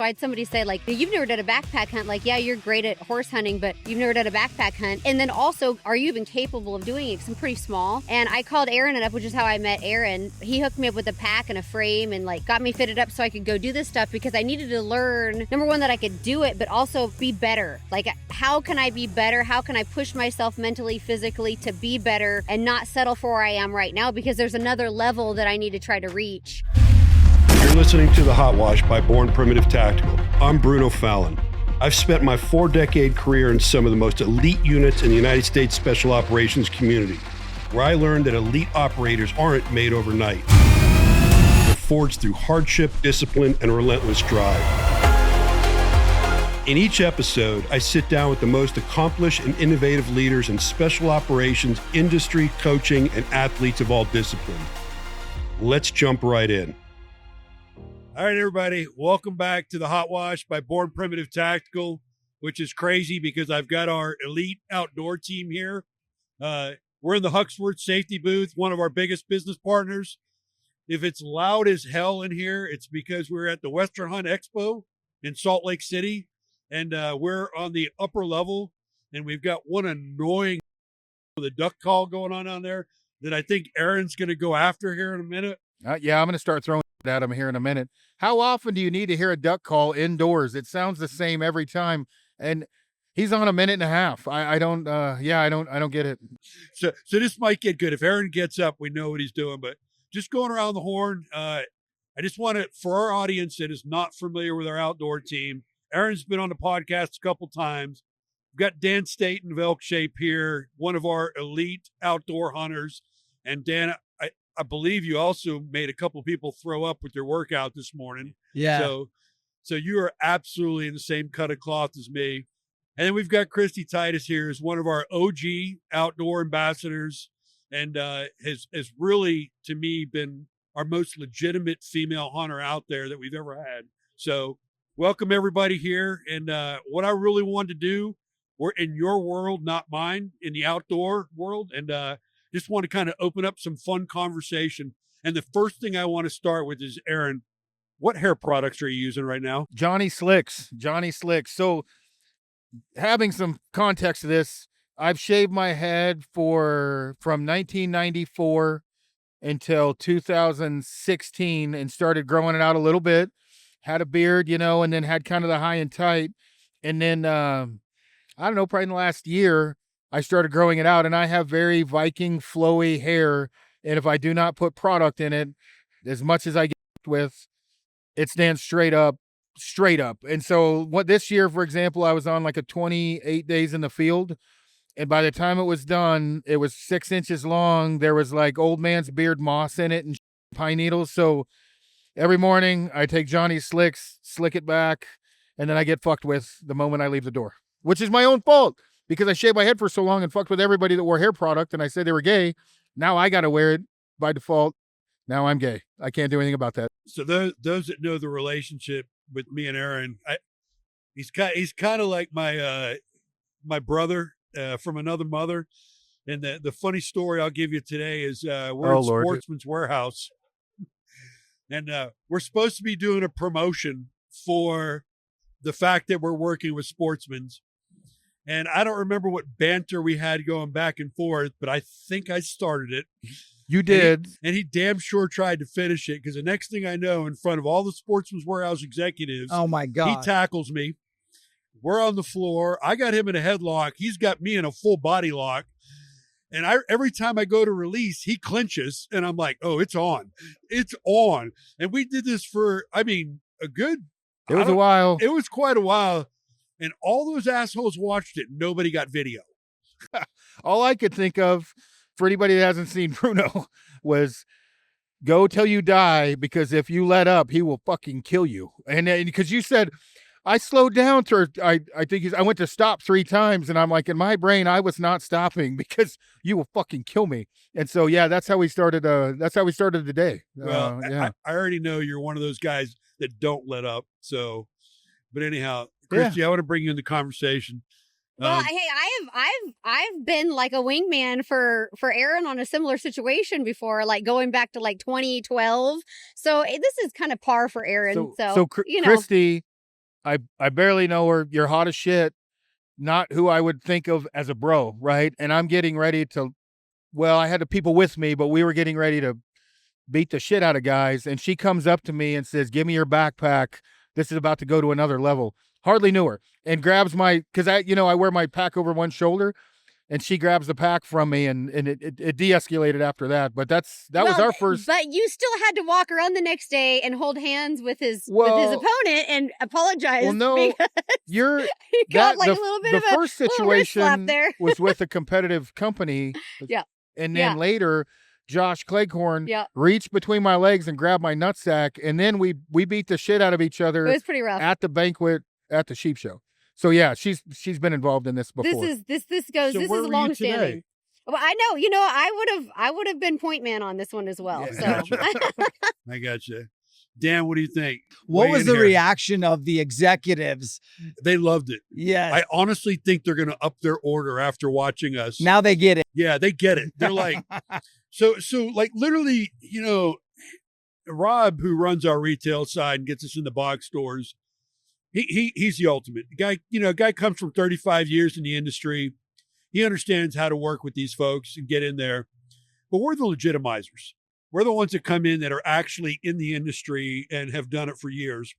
I had somebody say, like, you've never done a backpack hunt. Like, yeah, you're great at horse hunting, but you've never done a backpack hunt. And then also, are you even capable of doing it? Because I'm pretty small. And I called Aron up, which is how I met Aron. He hooked me up with a pack and a frame and like got me fitted up so I could go do this stuff because I needed to learn, number one, that I could do it, but also be better. Like, how can I be better? How can I push myself mentally, physically to be better and not settle for where I am right now? Because there's another level that I need to try to reach. You're listening to The Hot Wash by Born Primitive Tactical. I'm Bruno Fallon. I've spent my 4-decade career in some of the most elite units in the United States Special Operations community, where I learned that elite operators aren't made overnight. They're forged through hardship, discipline, and relentless drive. In each episode, I sit down with the most accomplished and innovative leaders in special operations, industry, coaching, and athletes of all disciplines. Let's jump right in. All right, everybody, welcome back to the Hot Wash by Born Primitive Tactical, which is crazy because I've got our elite outdoor team here. We're in the HUXWRX safety booth, one of our biggest business partners. If it's loud as hell in here, it's because we're at the Western Hunt Expo in Salt Lake City, and we're on the upper level, and we've got one annoying the duck call going on down there that I think Aron's going to go after here in a minute. Yeah, I'm going to start throwing at him here in a minute. How often do you need to hear a duck call indoors? It sounds the same every time, and he's on a minute and a half. I don't get it. So this might get good if Aron gets up. We know what he's doing, but just going around the horn. I just want to, for our audience that is not familiar with our outdoor team, Aron's been on the podcast a couple times. We've got Dan Staton of Elk Shape here, one of our elite outdoor hunters, and Dan, I believe you also made a couple of people throw up with your workout this morning. Yeah. So you are absolutely in the same cut of cloth as me. And then we've got Kristy Titus here as one of our OG outdoor ambassadors, and has really, to me, been our most legitimate female hunter out there that we've ever had. So welcome everybody here. And what I really wanted to do, we're in your world, not mine, in the outdoor world. And just want to kind of open up some fun conversation. And the first thing I want to start with is, Aron, what hair products are you using right now? Johnny Slicks. So having some context to this, I've shaved my head from 1994 until 2016 and started growing it out a little bit. Had a beard, and then had kind of the high and tight. And then, I don't know, probably in the last year, I started growing it out, and I have very Viking flowy hair. And if I do not put product in it, as much as I get with, it stands straight up. And so this year, for example, I was on like a 28 days in the field. And by the time it was done, it was 6 inches long. There was like old man's beard moss in it and pine needles. So every morning I take Johnny Slicks, slick it back, and then I get fucked with the moment I leave the door, which is my own fault. Because I shaved my head for so long and fucked with everybody that wore hair product, and I said they were gay. Now I got to wear it by default. Now I'm gay. I can't do anything about that. So those that know the relationship with me and Aron, he's kind of like my brother from another mother. And the funny story I'll give you today is we're at Sportsman's Warehouse, and we're supposed to be doing a promotion for the fact that we're working with Sportsman's. And I don't remember what banter we had going back and forth, but I think I started it. You did. And he damn sure tried to finish it, because the next thing I know, in front of all the Sportsman's Warehouse executives, oh my God, he tackles me. We're on the floor. I got him in a headlock. He's got me in a full body lock. And every time I go to release, he clinches. And I'm like, oh, it's on. It's on. And we did this for, a while. It was quite a while. And all those assholes watched it. Nobody got video. All I could think of, for anybody that hasn't seen Bruno, was go till you die, because if you let up, he will fucking kill you. And because you said, I slowed down I went to stop 3 times, and I'm like, in my brain, I was not stopping because you will fucking kill me. And so, yeah, that's how we started. That's how we started the day. Well, yeah. I already know you're one of those guys that don't let up. So, but anyhow, Kristy, yeah. I want to bring you in the conversation. Well, hey, I've been like a wingman for Aron on a similar situation before, like going back to like 2012. So this is kind of par for Aron. So Kristy I barely know her. You're hot as shit. Not who I would think of as a bro, right? And I'm getting ready to, well, I had the people with me, but we were getting ready to beat the shit out of guys. And she comes up to me and says, give me your backpack. This is about to go to another level. Hardly knew her. And grabs my, because I wear my pack over one shoulder. And she grabs the pack from me, and it de-escalated after that. But that was our first. But you still had to walk around the next day and hold hands with his opponent and apologize. Well, no, you're he got like a little bit of a first situation there. was with a competitive company. Yeah, and then later, Josh Cleghorn reached between my legs and grabbed my nutsack, and then we beat the shit out of each other. It was pretty rough at the banquet at the sheep show. So yeah, she's been involved in this before. This is long standing. Well, I know, I would have been point man on this one as well. Yeah, so I got you. Dan, what do you think? What was the reaction of the executives? They loved it. Yeah. I honestly think they're going to up their order after watching us. Now they get it. Yeah, they get it. They're like, so like literally, Rob, who runs our retail side and gets us in the box stores, he's the ultimate guy. Guy comes from 35 years in the industry. He understands how to work with these folks and get in there. But we're the legitimizers. We're the ones that come in that are actually in the industry and have done it for years.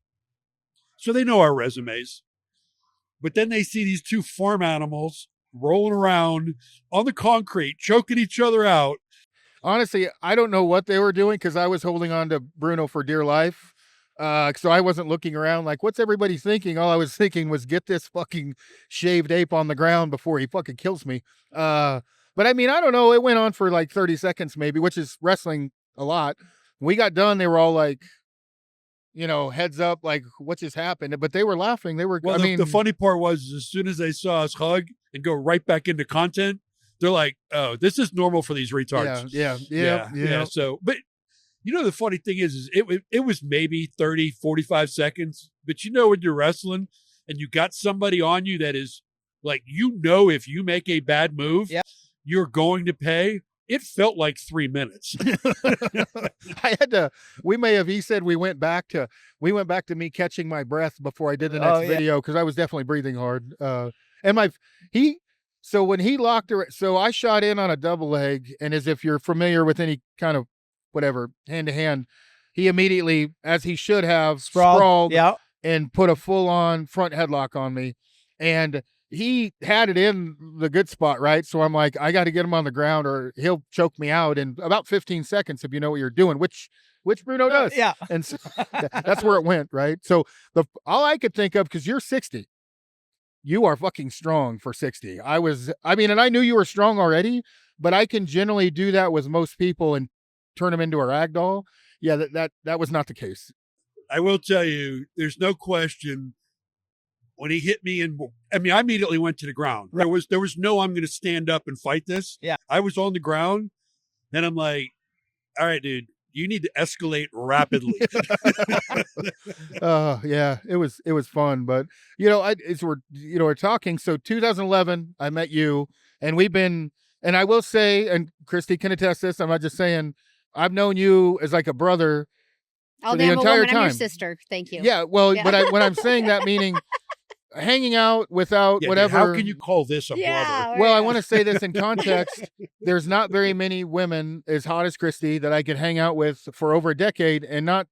So they know our resumes. But then they see these two farm animals rolling around on the concrete, choking each other out. Honestly, I don't know what they were doing because I was holding on to Bruno for dear life. So I wasn't looking around like, what's everybody thinking? All I was thinking was get this fucking shaved ape on the ground before he fucking kills me. But I mean, I don't know. It went on for like 30 seconds maybe, which is wrestling a lot. When we got done, they were all like, heads up, like what just happened? But they were laughing. They were, the funny part was as soon as they saw us hug and go right back into content, they're like, oh, this is normal for these retards. Yeah. So, but the funny thing is it was maybe 30, 45 seconds, but when you're wrestling and you got somebody on you that is like, if you make a bad move, you're going to pay. It felt like 3 minutes. He said we went back to me catching my breath before I did the next video. Cause I was definitely breathing hard. So when he locked her, so I shot in on a double leg, and as if you're familiar with any kind of whatever, hand to hand, he immediately, as he should have, sprawled and put a full on front headlock on me. And he had it in the good spot, right? So I'm like, I got to get him on the ground or he'll choke me out in about 15 seconds if you know what you're doing, which Bruno does. Yeah. And so that's where it went, right? So all I could think of, because you're 60, you are fucking strong for 60. And I knew you were strong already, but I can generally do that with most people and turn them into a rag doll. Yeah, that was not the case. I will tell you, there's no question. When he hit me, I immediately went to the ground. Right. There was no, I'm going to stand up and fight this. Yeah. I was on the ground, and I'm like, all right, dude, you need to escalate rapidly. Yeah, it was fun, but we're talking. So 2011, I met you, and and I will say, and Kristy can attest this, I'm not just saying, I've known you as like a brother for the entire time. I'm your sister. Thank you. Yeah, well, yeah. But when I'm saying that, meaning hanging out without whatever. How can you call this a brother? Well, I want to say this in context. There's not very many women as hot as Kristy that I could hang out with for over a decade and not,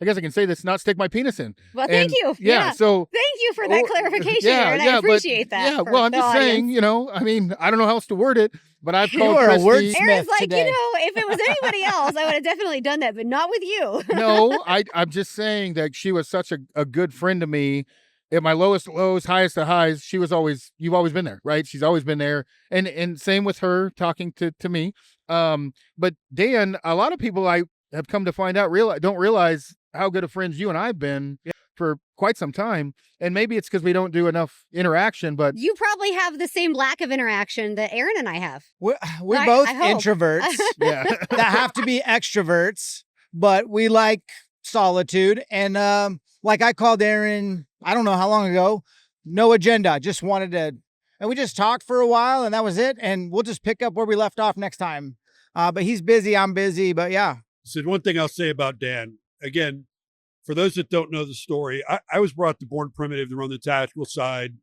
I guess I can say this, not stick my penis in. Well, thank you. Yeah. So thank you for that clarification, Aaron. I appreciate that. Yeah. Well, I'm just saying, I don't know how else to word it, but I've called Kristy. Aaron's like, today. If it was anybody else, I would have definitely done that, but not with you. No, I'm just saying that she was such a good friend to me. At my lowest lows, highest of highs, you've always been there, right? She's always been there. And same with her talking to me. But Dan, a lot of people I have come to find out don't realize how good of friends you and I've been for quite some time. And maybe it's because we don't do enough interaction, but you probably have the same lack of interaction that Aaron and I have. We're both introverts that have to be extroverts, but we like solitude. And like I called Aaron, I don't know how long ago, no agenda, just wanted to, and we just talked for a while and that was it. And we'll just pick up where we left off next time. But he's busy, I'm busy, but yeah. So one thing I'll say about Dan, again, for those that don't know the story, I was brought to Born Primitive to run the tactical side.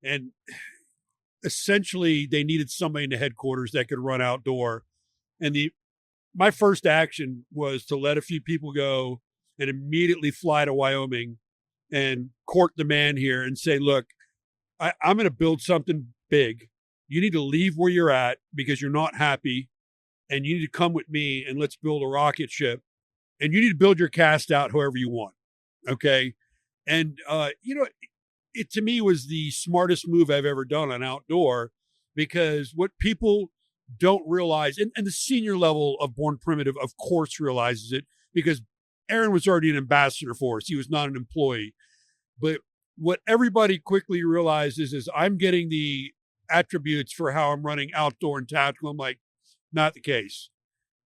And essentially they needed somebody in the headquarters that could run outdoor. And my first action was to let a few people go and immediately fly to Wyoming and court the man here and say, look, I'm going to build something big. You need to leave where you're at because you're not happy, and you need to come with me and let's build a rocket ship, and you need to build your cast out however you want. Okay. And, it to me was the smartest move I've ever done on outdoor, because what people don't realize, and the senior level of Born Primitive, of course, realizes it, because Aron was already an ambassador for us. He was not an employee. But what everybody quickly realizes is I'm getting the attributes for how I'm running outdoor and tactical. I'm like, not the case.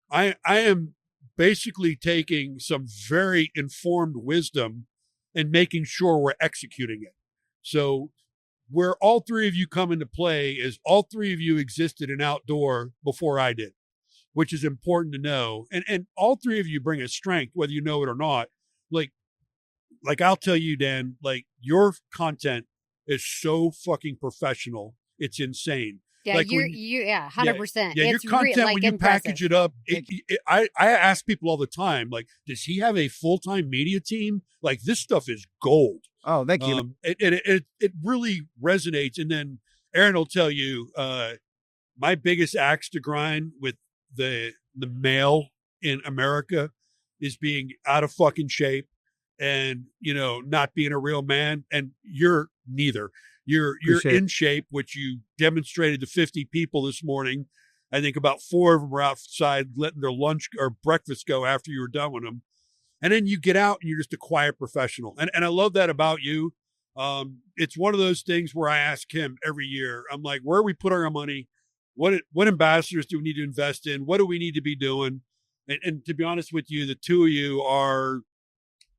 I am basically taking some very informed wisdom and making sure we're executing it. So where all three of you come into play is all three of you existed in outdoor before I did, which is important to know. And all three of you bring a strength, whether you know it or not. Like I'll tell you, Dan, like your content is so fucking professional. It's insane. Yeah, like 100%. Yeah, your content, when you package it up, I ask people all the time, like, does he have a full-time media team? Like, this stuff is gold. Oh, thank you. It really resonates. And then Aron will tell you, my biggest axe to grind with the male in America is being out of fucking shape and, not being a real man. And you're neither. You're in shape, which you demonstrated to 50 people this morning. I think about 4 of them were outside letting their lunch or breakfast go after you were done with them. And then you get out and you're just a quiet professional. And I love that about you. It's one of those things where I ask him every year, I'm like, where are we putting our money? What ambassadors do we need to invest in? What do we need to be doing? And to be honest with you, the two of you are,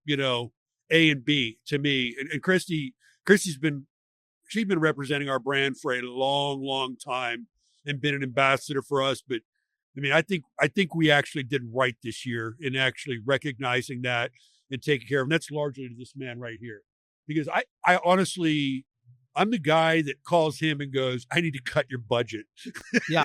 A and B to me. And Kristy's been representing our brand for a long, long time and been an ambassador for us. But I mean, I think we actually did right this year in actually recognizing that and taking care of. And that's largely to this man right here, because I honestly, I'm the guy that calls him and goes, I need to cut your budget. Yeah.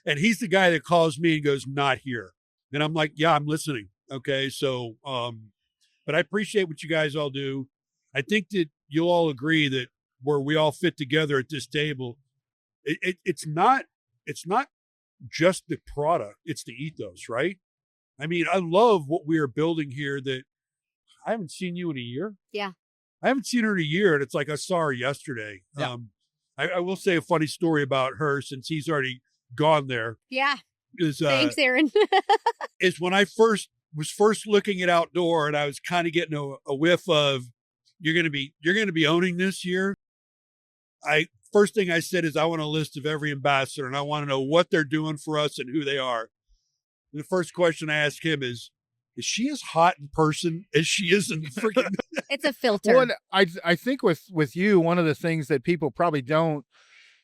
And he's the guy that calls me and goes, not here. And I'm like, yeah, I'm listening. Okay. So, but I appreciate what you guys all do. I think that you'll all agree that where we all fit together at this table, it's not just the product, it's the ethos, right? I mean, I love what we are building here. That I haven't seen you in a year. Yeah. I haven't seen her in a year, and it's like I saw her yesterday. Yeah. I will say a funny story about her, since he's already gone there. Yeah. Is thanks, Aron. is when I was first looking at outdoor, and I was kind of getting a whiff of, you're gonna be owning this year. First thing I said is, I want a list of every ambassador, and I want to know what they're doing for us and who they are. And the first question I ask him is she as hot in person as she is in freaking? It's a filter. Well, I think with you, one of the things that people probably don't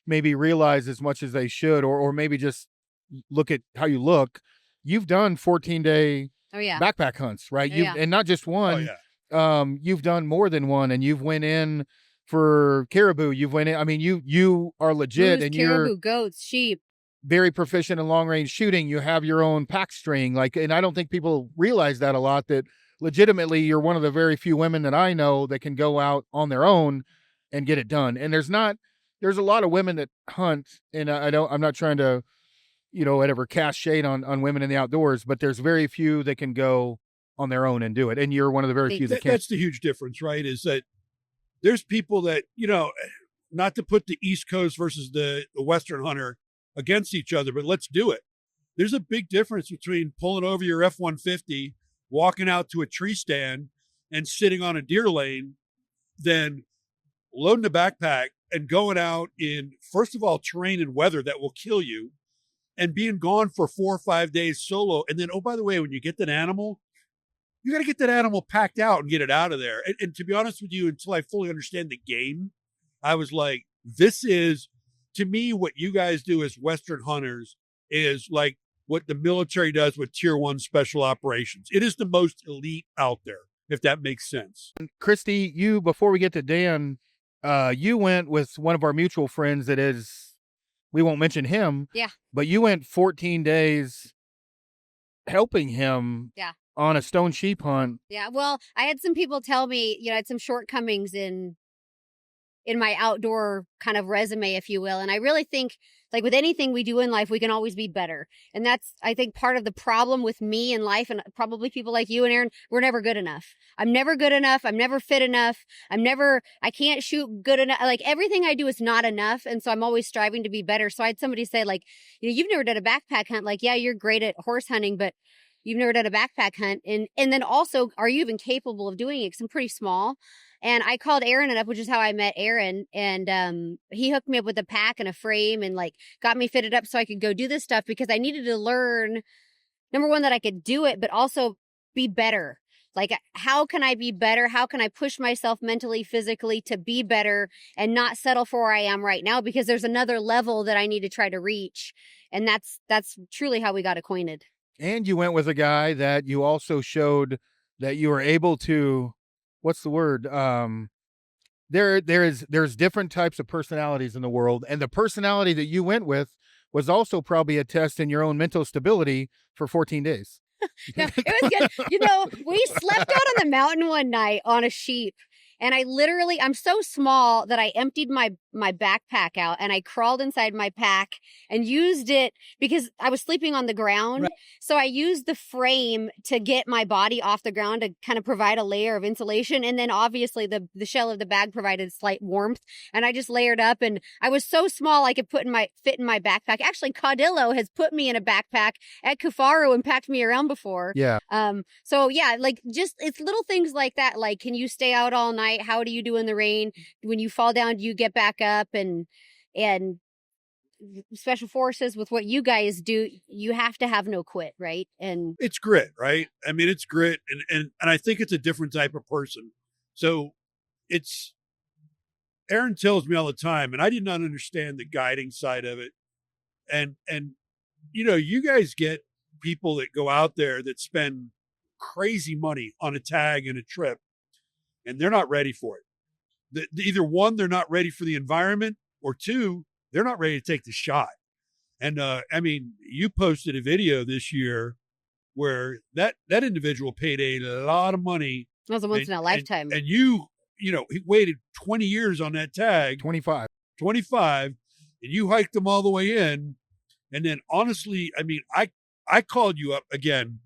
maybe realize as much as they should, or maybe just look at how you look. You've done 14-day backpack hunts, right? And not just one. Oh, yeah. You've done more than one, and you've went in for caribou. You've went in. I mean, you are legit, Moose, and caribou, you're goats, sheep. Very proficient in long range shooting. You have your own pack string, and I don't think people realize that a lot, that legitimately you're one of the very few women that I know that can go out on their own and get it done. And there's a lot of women that hunt, and I'm not trying to, whatever, cast shade on women in the outdoors, but there's very few that can go on their own and do it. And you're one of the very few that can. That's the huge difference, right? Is that there's people that, not to put the East Coast versus the Western hunter against each other, but let's do it. There's a big difference between pulling over your F-150, walking out to a tree stand and sitting on a deer lane, than loading a backpack and going out in, first of all, terrain and weather that will kill you, and being gone for 4 or 5 days solo. And then, oh, by the way, when you get that animal, you got to get that animal packed out and get it out of there. And to be honest with you, until I fully understand the game, I was like, this is, to me, what you guys do as Western hunters is like what the military does with Tier 1 special operations. It is the most elite out there. if that makes sense. Kristy, you, before we get to Dan, you went with one of our mutual friends that is, we won't mention him. Yeah. But you went 14 days helping him. Yeah. On a stone sheep hunt. Yeah. Well, I had some people tell me, I had some shortcomings in my outdoor kind of resume, if you will. And I really think, like with anything we do in life, we can always be better. And that's, I think, part of the problem with me in life, and probably people like you and Aaron, we're never good enough. I'm never good enough. I'm never fit enough. I can't shoot good enough. Like everything I do is not enough. And so I'm always striving to be better. So I had somebody say, like, you've never done a backpack hunt. Like, yeah, you're great at horse hunting, but you've never done a backpack hunt. And then also, are you even capable of doing it? 'Cause I'm pretty small. And I called Aron up, which is how I met Aron. And he hooked me up with a pack and a frame and like got me fitted up so I could go do this stuff, because I needed to learn, number one, that I could do it, but also be better. Like, how can I be better? How can I push myself mentally, physically to be better and not settle for where I am right now? Because there's another level that I need to try to reach. And that's truly how we got acquainted. And you went with a guy that you also showed that you were able to, what's the word? There's different types of personalities in the world. And the personality that you went with was also probably a test in your own mental stability for 14 days. No, it was good. We slept out on the mountain one night on a sheep. And I'm so small that I emptied my backpack out and I crawled inside my pack and used it because I was sleeping on the ground. Right. So I used the frame to get my body off the ground to kind of provide a layer of insulation. And then obviously the shell of the bag provided slight warmth. And I just layered up, and I was so small I could fit in my backpack. Actually, Caudillo has put me in a backpack at Kufaru and packed me around before. Yeah. So yeah, like just, it's little things like that. Like, can you stay out all night? How do you do in the rain? When you fall down, do you get back up? And special forces, with what you guys do, you have to have no quit, right? And it's grit, right? I mean, it's grit. And I think it's a different type of person. So Aron tells me all the time, and I did not understand the guiding side of it. And you guys get people that go out there that spend crazy money on a tag and a trip, and they're not ready for it. Either one, they're not ready for the environment, or two, they're not ready to take the shot. And I mean, you posted a video this year where that individual paid a lot of money. That was a once in a lifetime. And he waited 20 years on that tag. 25. And you hiked them all the way in. And then honestly, I mean, I called you up again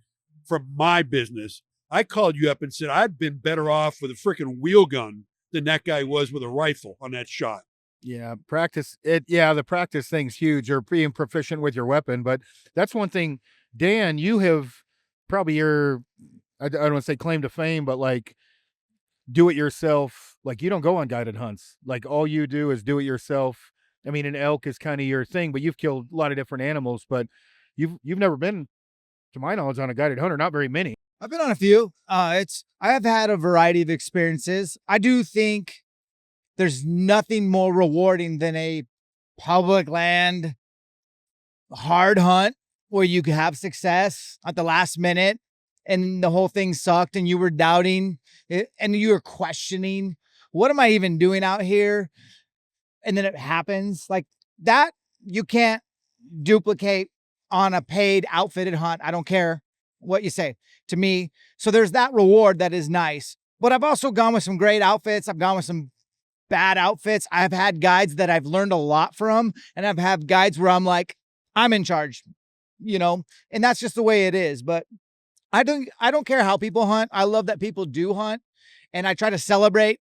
from my business. I called you up and said, I'd been better off with a freaking wheel gun than that guy was with a rifle on that shot. Yeah, the practice thing's huge, or being proficient with your weapon. But that's one thing, Dan, you have probably I don't want to say claim to fame, but like do it yourself. Like, you don't go on guided hunts. Like, all you do is do it yourself. I mean, an elk is kind of your thing, but you've killed a lot of different animals, but you've never been, to my knowledge, on a guided hunt, or not very many. I've been on a few. I have had a variety of experiences. I do think there's nothing more rewarding than a public land hard hunt where you can have success at the last minute and the whole thing sucked and you were doubting it and you were questioning, what am I even doing out here? And then it happens like that. You can't duplicate on a paid outfitted hunt. I don't care what you say to me. So there's that reward that is nice, but I've also gone with some great outfits. I've gone with some bad outfits. I've had guides that I've learned a lot from, and I've had guides where I'm like, I'm in charge, and that's just the way it is. But I don't care how people hunt. I love that people do hunt, and I try to celebrate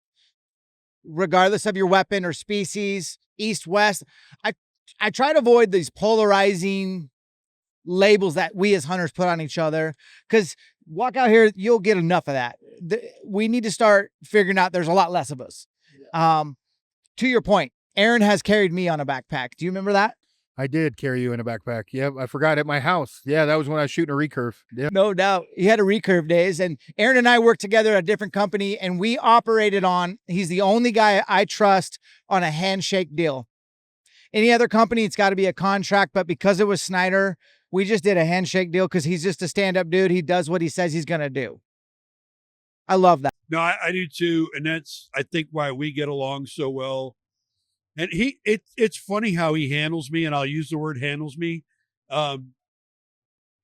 regardless of your weapon or species, east, west. I try to avoid these polarizing labels that we as hunters put on each other, because walk out here, you'll get enough of that. We need to start figuring out there's a lot less of us. To your point, Aron has carried me on a backpack. Do you remember that? I did carry you in a backpack. Yep, I forgot, at my house. Yeah, that was when I was shooting a recurve. Yep. No doubt. He had a recurve days, and Aron and I worked together at a different company, and we operated on, he's the only guy I trust on a handshake deal. Any other company, it's got to be a contract, but because it was Snyder, we just did a handshake deal because he's just a stand-up dude. He does what he says he's going to do. I love that. No, I do too. And that's, I think, why we get along so well. And it's funny how he handles me, and I'll use the word handles me.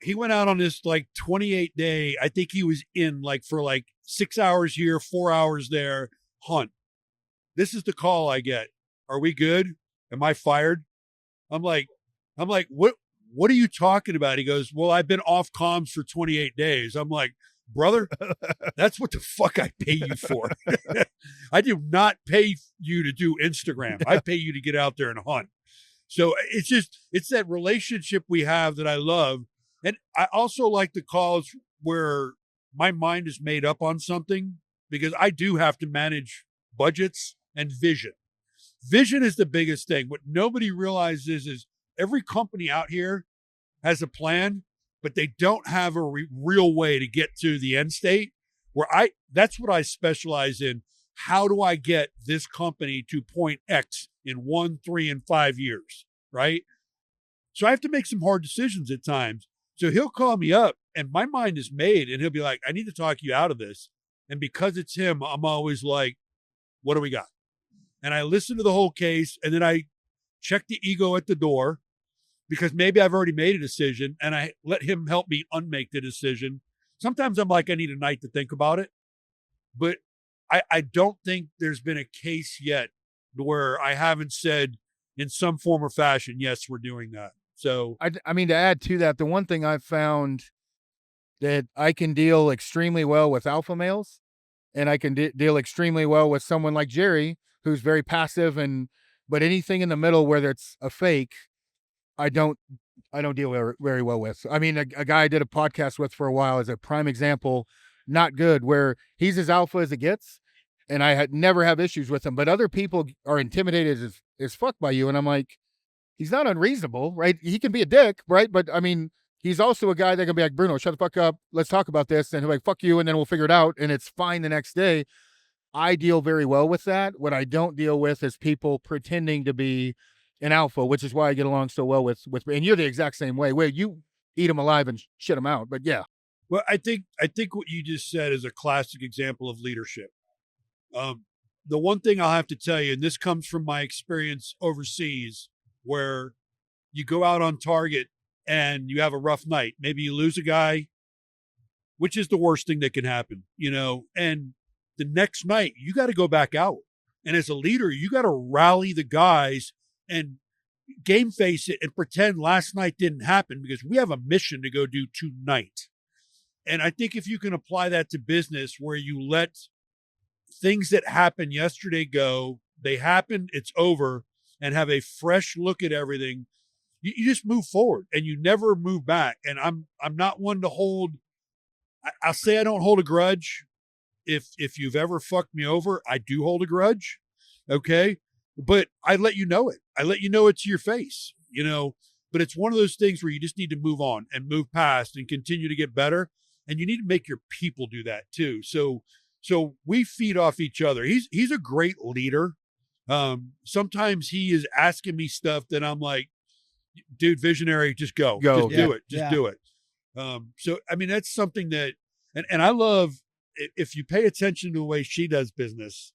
He went out on this like 28 day, I think he was in like for like 6 hours here, 4 hours there, hunt. This is the call I get. Are we good? Am I fired? I'm like, what are you talking about? He goes, well, I've been off comms for 28 days. I'm like, brother, that's what the fuck I pay you for. I do not pay you to do Instagram. I pay you to get out there and hunt. So it's that relationship we have that I love. And I also like the calls where my mind is made up on something, because I do have to manage budgets and vision. Vision is the biggest thing. What nobody realizes is every company out here has a plan, but they don't have a real way to get to the end state, where that's what I specialize in. How do I get this company to point X in 1, 3, and 5 years, right? So I have to make some hard decisions at times. So he'll call me up and my mind is made, and he'll be like, I need to talk you out of this. And because it's him, I'm always like, what do we got? And I listen to the whole case, and then I check the ego at the door, because maybe I've already made a decision, and I let him help me unmake the decision. Sometimes I'm like, I need a night to think about it. But I don't think there's been a case yet where I haven't said in some form or fashion, yes, we're doing that. So I mean, to add to that, the one thing I've found that I can deal extremely well with alpha males, and I can deal extremely well with someone like Jerry, who's very passive, but anything in the middle where it's a fake, I don't deal very well with. I mean, a guy I did a podcast with for a while is a prime example, not good, where he's as alpha as it gets, and I never have issues with him. But other people are intimidated as fuck by you, and I'm like, he's not unreasonable, right? He can be a dick, right? But I mean, he's also a guy that can be like, Bruno, shut the fuck up. Let's talk about this. And he'll be like, fuck you. And then we'll figure it out. And it's fine the next day. I deal very well with that. What I don't deal with is people pretending to be an alpha, which is why I get along so well with, and you're the exact same way, where you eat them alive and shit them out. But yeah. Well, I think what you just said is a classic example of leadership. The one thing I'll have to tell you, and this comes from my experience overseas, where you go out on target and you have a rough night. Maybe you lose a guy, which is the worst thing that can happen, and the next night you got to go back out. And as a leader, you got to rally the guys and game face it and pretend last night didn't happen, because we have a mission to go do tonight. And I think if you can apply that to business, where you let things that happened yesterday go, they happened, it's over, and have a fresh look at everything, you just move forward and you never move back. And I'm not one to hold, I'll say I don't hold a grudge. If you've ever fucked me over, I do hold a grudge. Okay. But I let you know it. I let you know it to your face, but it's one of those things where you just need to move on and move past and continue to get better. And you need to make your people do that too. So we feed off each other. He's a great leader. Sometimes he is asking me stuff that I'm like, dude, visionary, just go. Just do it. Just do it. So, I mean, that's something that, and I love, if you pay attention to the way she does business,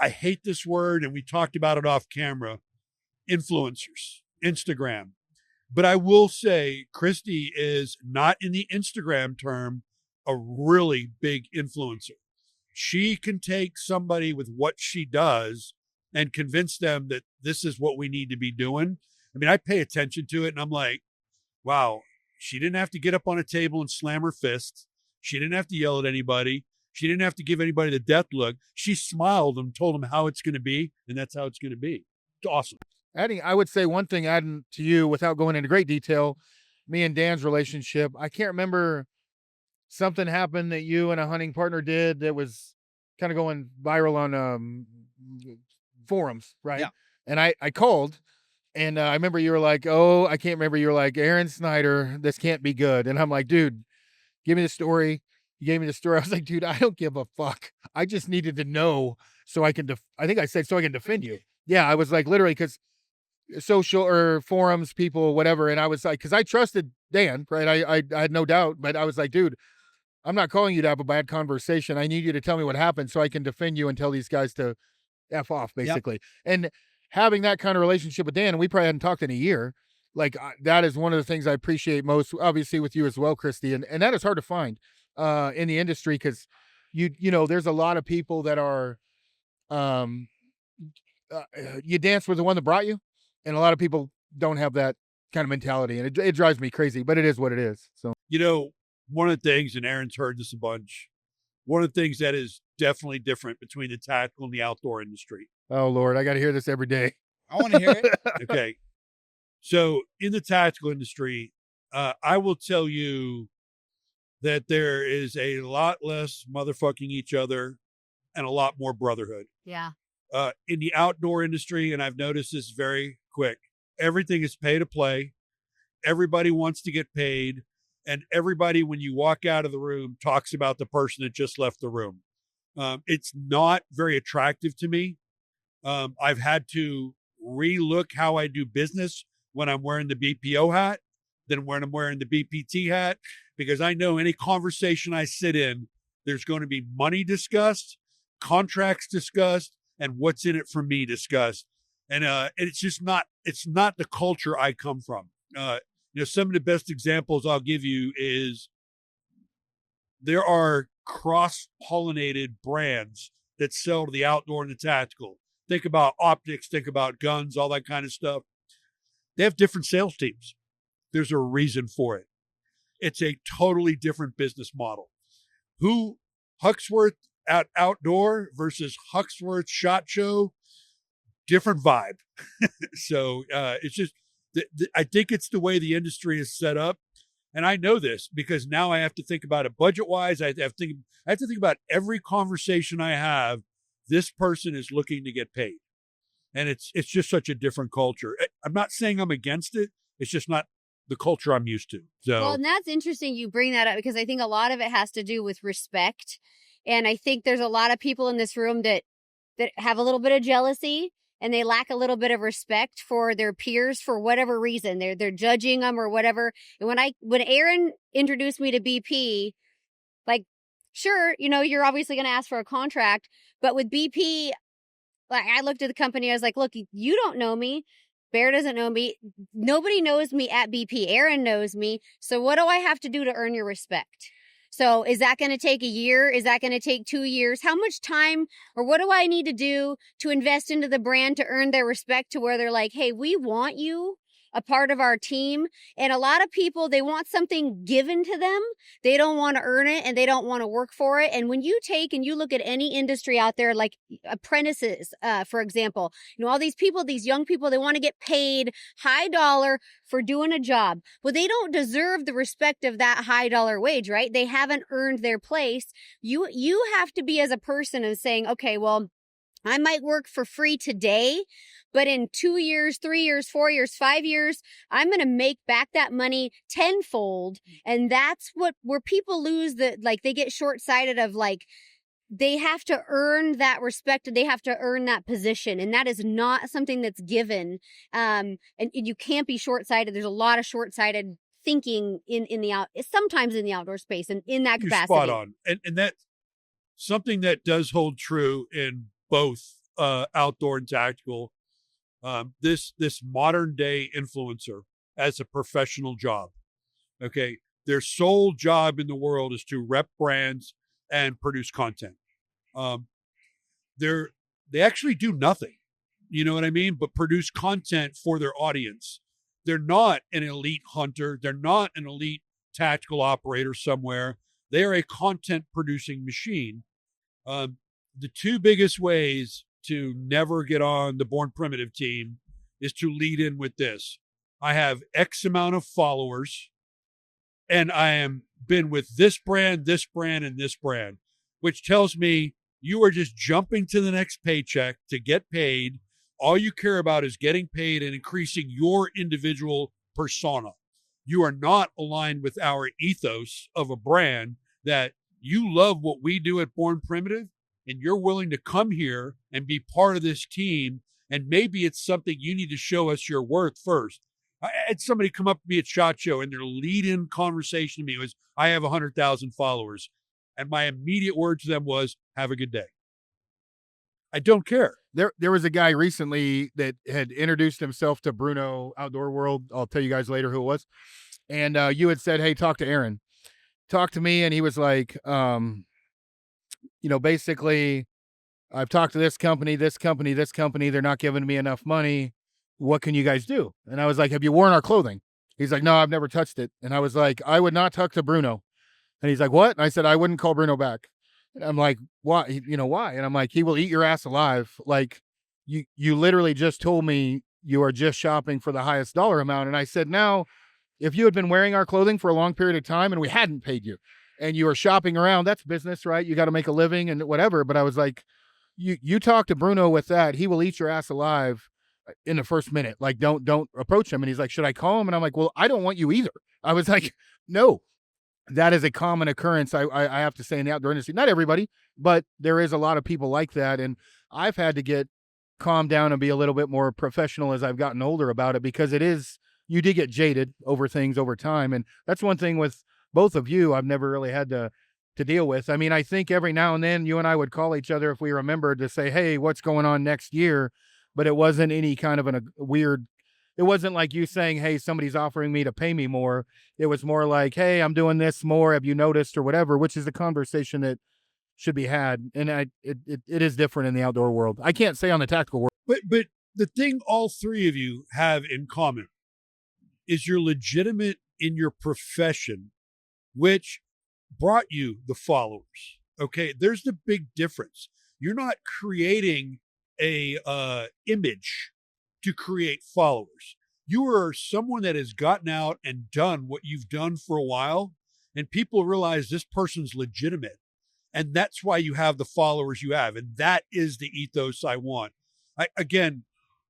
I hate this word, and we talked about it off camera, influencers, Instagram. But I will say Kristy is not, in the Instagram term, a really big influencer. She can take somebody with what she does and convince them that this is what we need to be doing. I mean, I pay attention to it and I'm like, wow, she didn't have to get up on a table and slam her fist. She didn't have to yell at anybody. She didn't have to give anybody the death look. She smiled and told them how it's going to be, and that's how it's going to be. It's awesome. I would say one thing, adding to you without going into great detail, me and Dan's relationship, I can't remember, something happened that you and a hunting partner did that was kind of going viral on forums, right? Yeah. And I called, and I remember you were like, oh, I can't remember. You were like, Aron Snyder, this can't be good. And I'm like, dude, give me the story. You gave me the story. I was like, dude, I don't give a fuck. I just needed to know so I can, I think I said, so I can defend you. Yeah, I was like, literally, because social or forums, people, whatever. And I was like, because I trusted Dan, right? I had no doubt, but I was like, dude, I'm not calling you to have a bad conversation. I need you to tell me what happened so I can defend you and tell these guys to F off, basically. Yep. And having that kind of relationship with Dan, and we probably hadn't talked in a year, like that is one of the things I appreciate most, obviously with you as well, Kristy. And that is hard to find in the industry, because you know, there's a lot of people that are, you dance with the one that brought you, and a lot of people don't have that kind of mentality, and it drives me crazy, but it is what it is. So, you know, one of the things, and Aron's heard this a bunch, one of the things that is definitely different between the tactical and the outdoor industry. Oh Lord, I got to hear this every day. I want to hear it. Okay. So in the tactical industry, I will tell you that there is a lot less motherfucking each other and a lot more brotherhood. Yeah. In the outdoor industry, and I've noticed this very quick, everything is pay to play. Everybody wants to get paid. And everybody, when you walk out of the room, talks about the person that just left the room. It's not very attractive to me. I've had to relook how I do business when I'm wearing the BPO hat than when I'm wearing the BPT hat, because I know any conversation I sit in, there's going to be money discussed, contracts discussed, and what's in it for me discussed. And it's just not, it's not the culture I come from. You know, some of the best examples I'll give you is there are cross-pollinated brands that sell to the outdoor and the tactical. Think about optics, think about guns, all that kind of stuff. They have different sales teams. There's a reason for it. It's a totally different business model. HUXWRX at outdoor versus HUXWRX SHOT Show, different vibe. So it's just, I think it's the way the industry is set up. And I know this because now I have to think about it budget-wise. I have to think about every conversation I have. This person is looking to get paid. And it's just such a different culture. I'm not saying I'm against it. It's just not the culture I'm used to. So, well, and that's interesting you bring that up, because I think a lot of it has to do with respect. And I think there's a lot of people in this room that have a little bit of jealousy, and they lack a little bit of respect for their peers for whatever reason. They're judging them or whatever. And when Aron introduced me to BP, like, sure, you know, you're obviously going to ask for a contract, but with BP, like, I looked at the company, I was like, look, you don't know me. Bear doesn't know me. Nobody knows me at BP. Aron knows me. So what do I have to do to earn your respect? So is that going to take a year? Is that going to take 2 years? How much time, or what do I need to do to invest into the brand to earn their respect, to where they're like, hey, we want you a part of our team? And a lot of people, they want something given to them. They don't want to earn it, and they don't want to work for it. And when you take and you look at any industry out there, like apprentices, for example, you know, all these people, these young people, they want to get paid high dollar for doing a job. Well, they don't deserve the respect of that high dollar wage, right? They haven't earned their place. You have to be, as a person, and saying, okay, well, I might work for free today, but in 2 years, 3 years, 4 years, 5 years, I'm going to make back that money tenfold. And that's where people lose they get short-sighted of, like, they have to earn that respect, and they have to earn that position. And that is not something that's given. And you can't be short-sighted. There's a lot of short-sighted thinking sometimes in the outdoor space and in that capacity. You're spot on. And that's something that does hold true in both outdoor and tactical. This modern day influencer as a professional job. Okay. Their sole job in the world is to rep brands and produce content. They actually do nothing, you know what I mean? But produce content for their audience. They're not an elite hunter. They're not an elite tactical operator somewhere. They are a content producing machine. The two biggest ways to never get on the Born Primitive team is to lead in with this. I have X amount of followers, and I am been with this brand, and this brand, which tells me you are just jumping to the next paycheck to get paid. All you care about is getting paid and increasing your individual persona. You are not aligned with our ethos of a brand, that you love what we do at Born Primitive, and you're willing to come here and be part of this team. And maybe it's something you need to show us your worth first. I had somebody come up to me at SHOT Show, and their lead-in conversation to me was, I have 100,000 followers. And my immediate word to them was, have a good day. I don't care. There was a guy recently that had introduced himself to Bruno Outdoor World. I'll tell you guys later who it was. And you had said, hey, talk to Aron. Talk to me. And he was like, basically, I've talked to this company. They're not giving me enough money. What can you guys do? And I was like, have you worn our clothing? He's like, no, I've never touched it. And I was like, I would not talk to Bruno. And he's like, what? And I said, I wouldn't call Bruno back. And I'm like, why? Why? And I'm like, he will eat your ass alive. Like, you literally just told me you are just shopping for the highest dollar amount. And I said, now, if you had been wearing our clothing for a long period of time and we hadn't paid you and you were shopping around, that's business, right? You got to make a living and whatever. But I was like, you talk to Bruno with that, he will eat your ass alive in the first minute. Like, don't approach him. And he's like, should I call him? And I'm like, well, I don't want you either. I was like, no. That is a common occurrence, I have to say, in the outdoor industry. Not everybody, but there is a lot of people like that. And I've had to get calmed down and be a little bit more professional as I've gotten older about it, because you do get jaded over things over time. And that's one thing with both of you I've never really had to deal with. I mean, I think every now and then you and I would call each other if we remembered to say, hey, what's going on next year? But it wasn't any kind of a weird. It wasn't like you saying, hey, somebody's offering me to pay me more. It was more like, hey, I'm doing this more. Have you noticed or whatever, which is a conversation that should be had. And it is different in the outdoor world. I can't say on the tactical world. But the thing all three of you have in common is you're legitimate in your profession, which brought you the followers. Okay, there's the big difference. You're not creating a image to create followers. You are someone that has gotten out and done what you've done for a while, and people realize this person's legitimate. And that's why you have the followers you have. And that is the ethos I want. Again,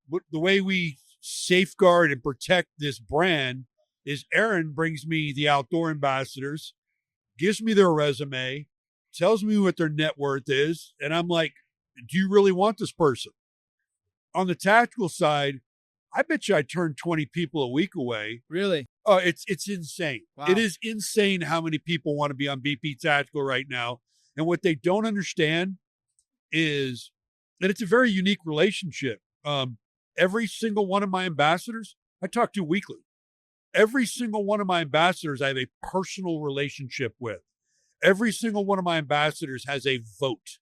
the way we safeguard and protect this brand is Aron brings me the outdoor ambassadors, gives me their resume, tells me what their net worth is. And I'm like, do you really want this person? On the tactical side, I bet you I turn 20 people a week away. Really? Oh, it's insane. Wow. It is insane how many people want to be on BP Tactical right now. And what they don't understand is that it's a very unique relationship. Every single one of my ambassadors, I talk to weekly. Every single one of my ambassadors, I have a personal relationship with. Every single one of my ambassadors has a vote.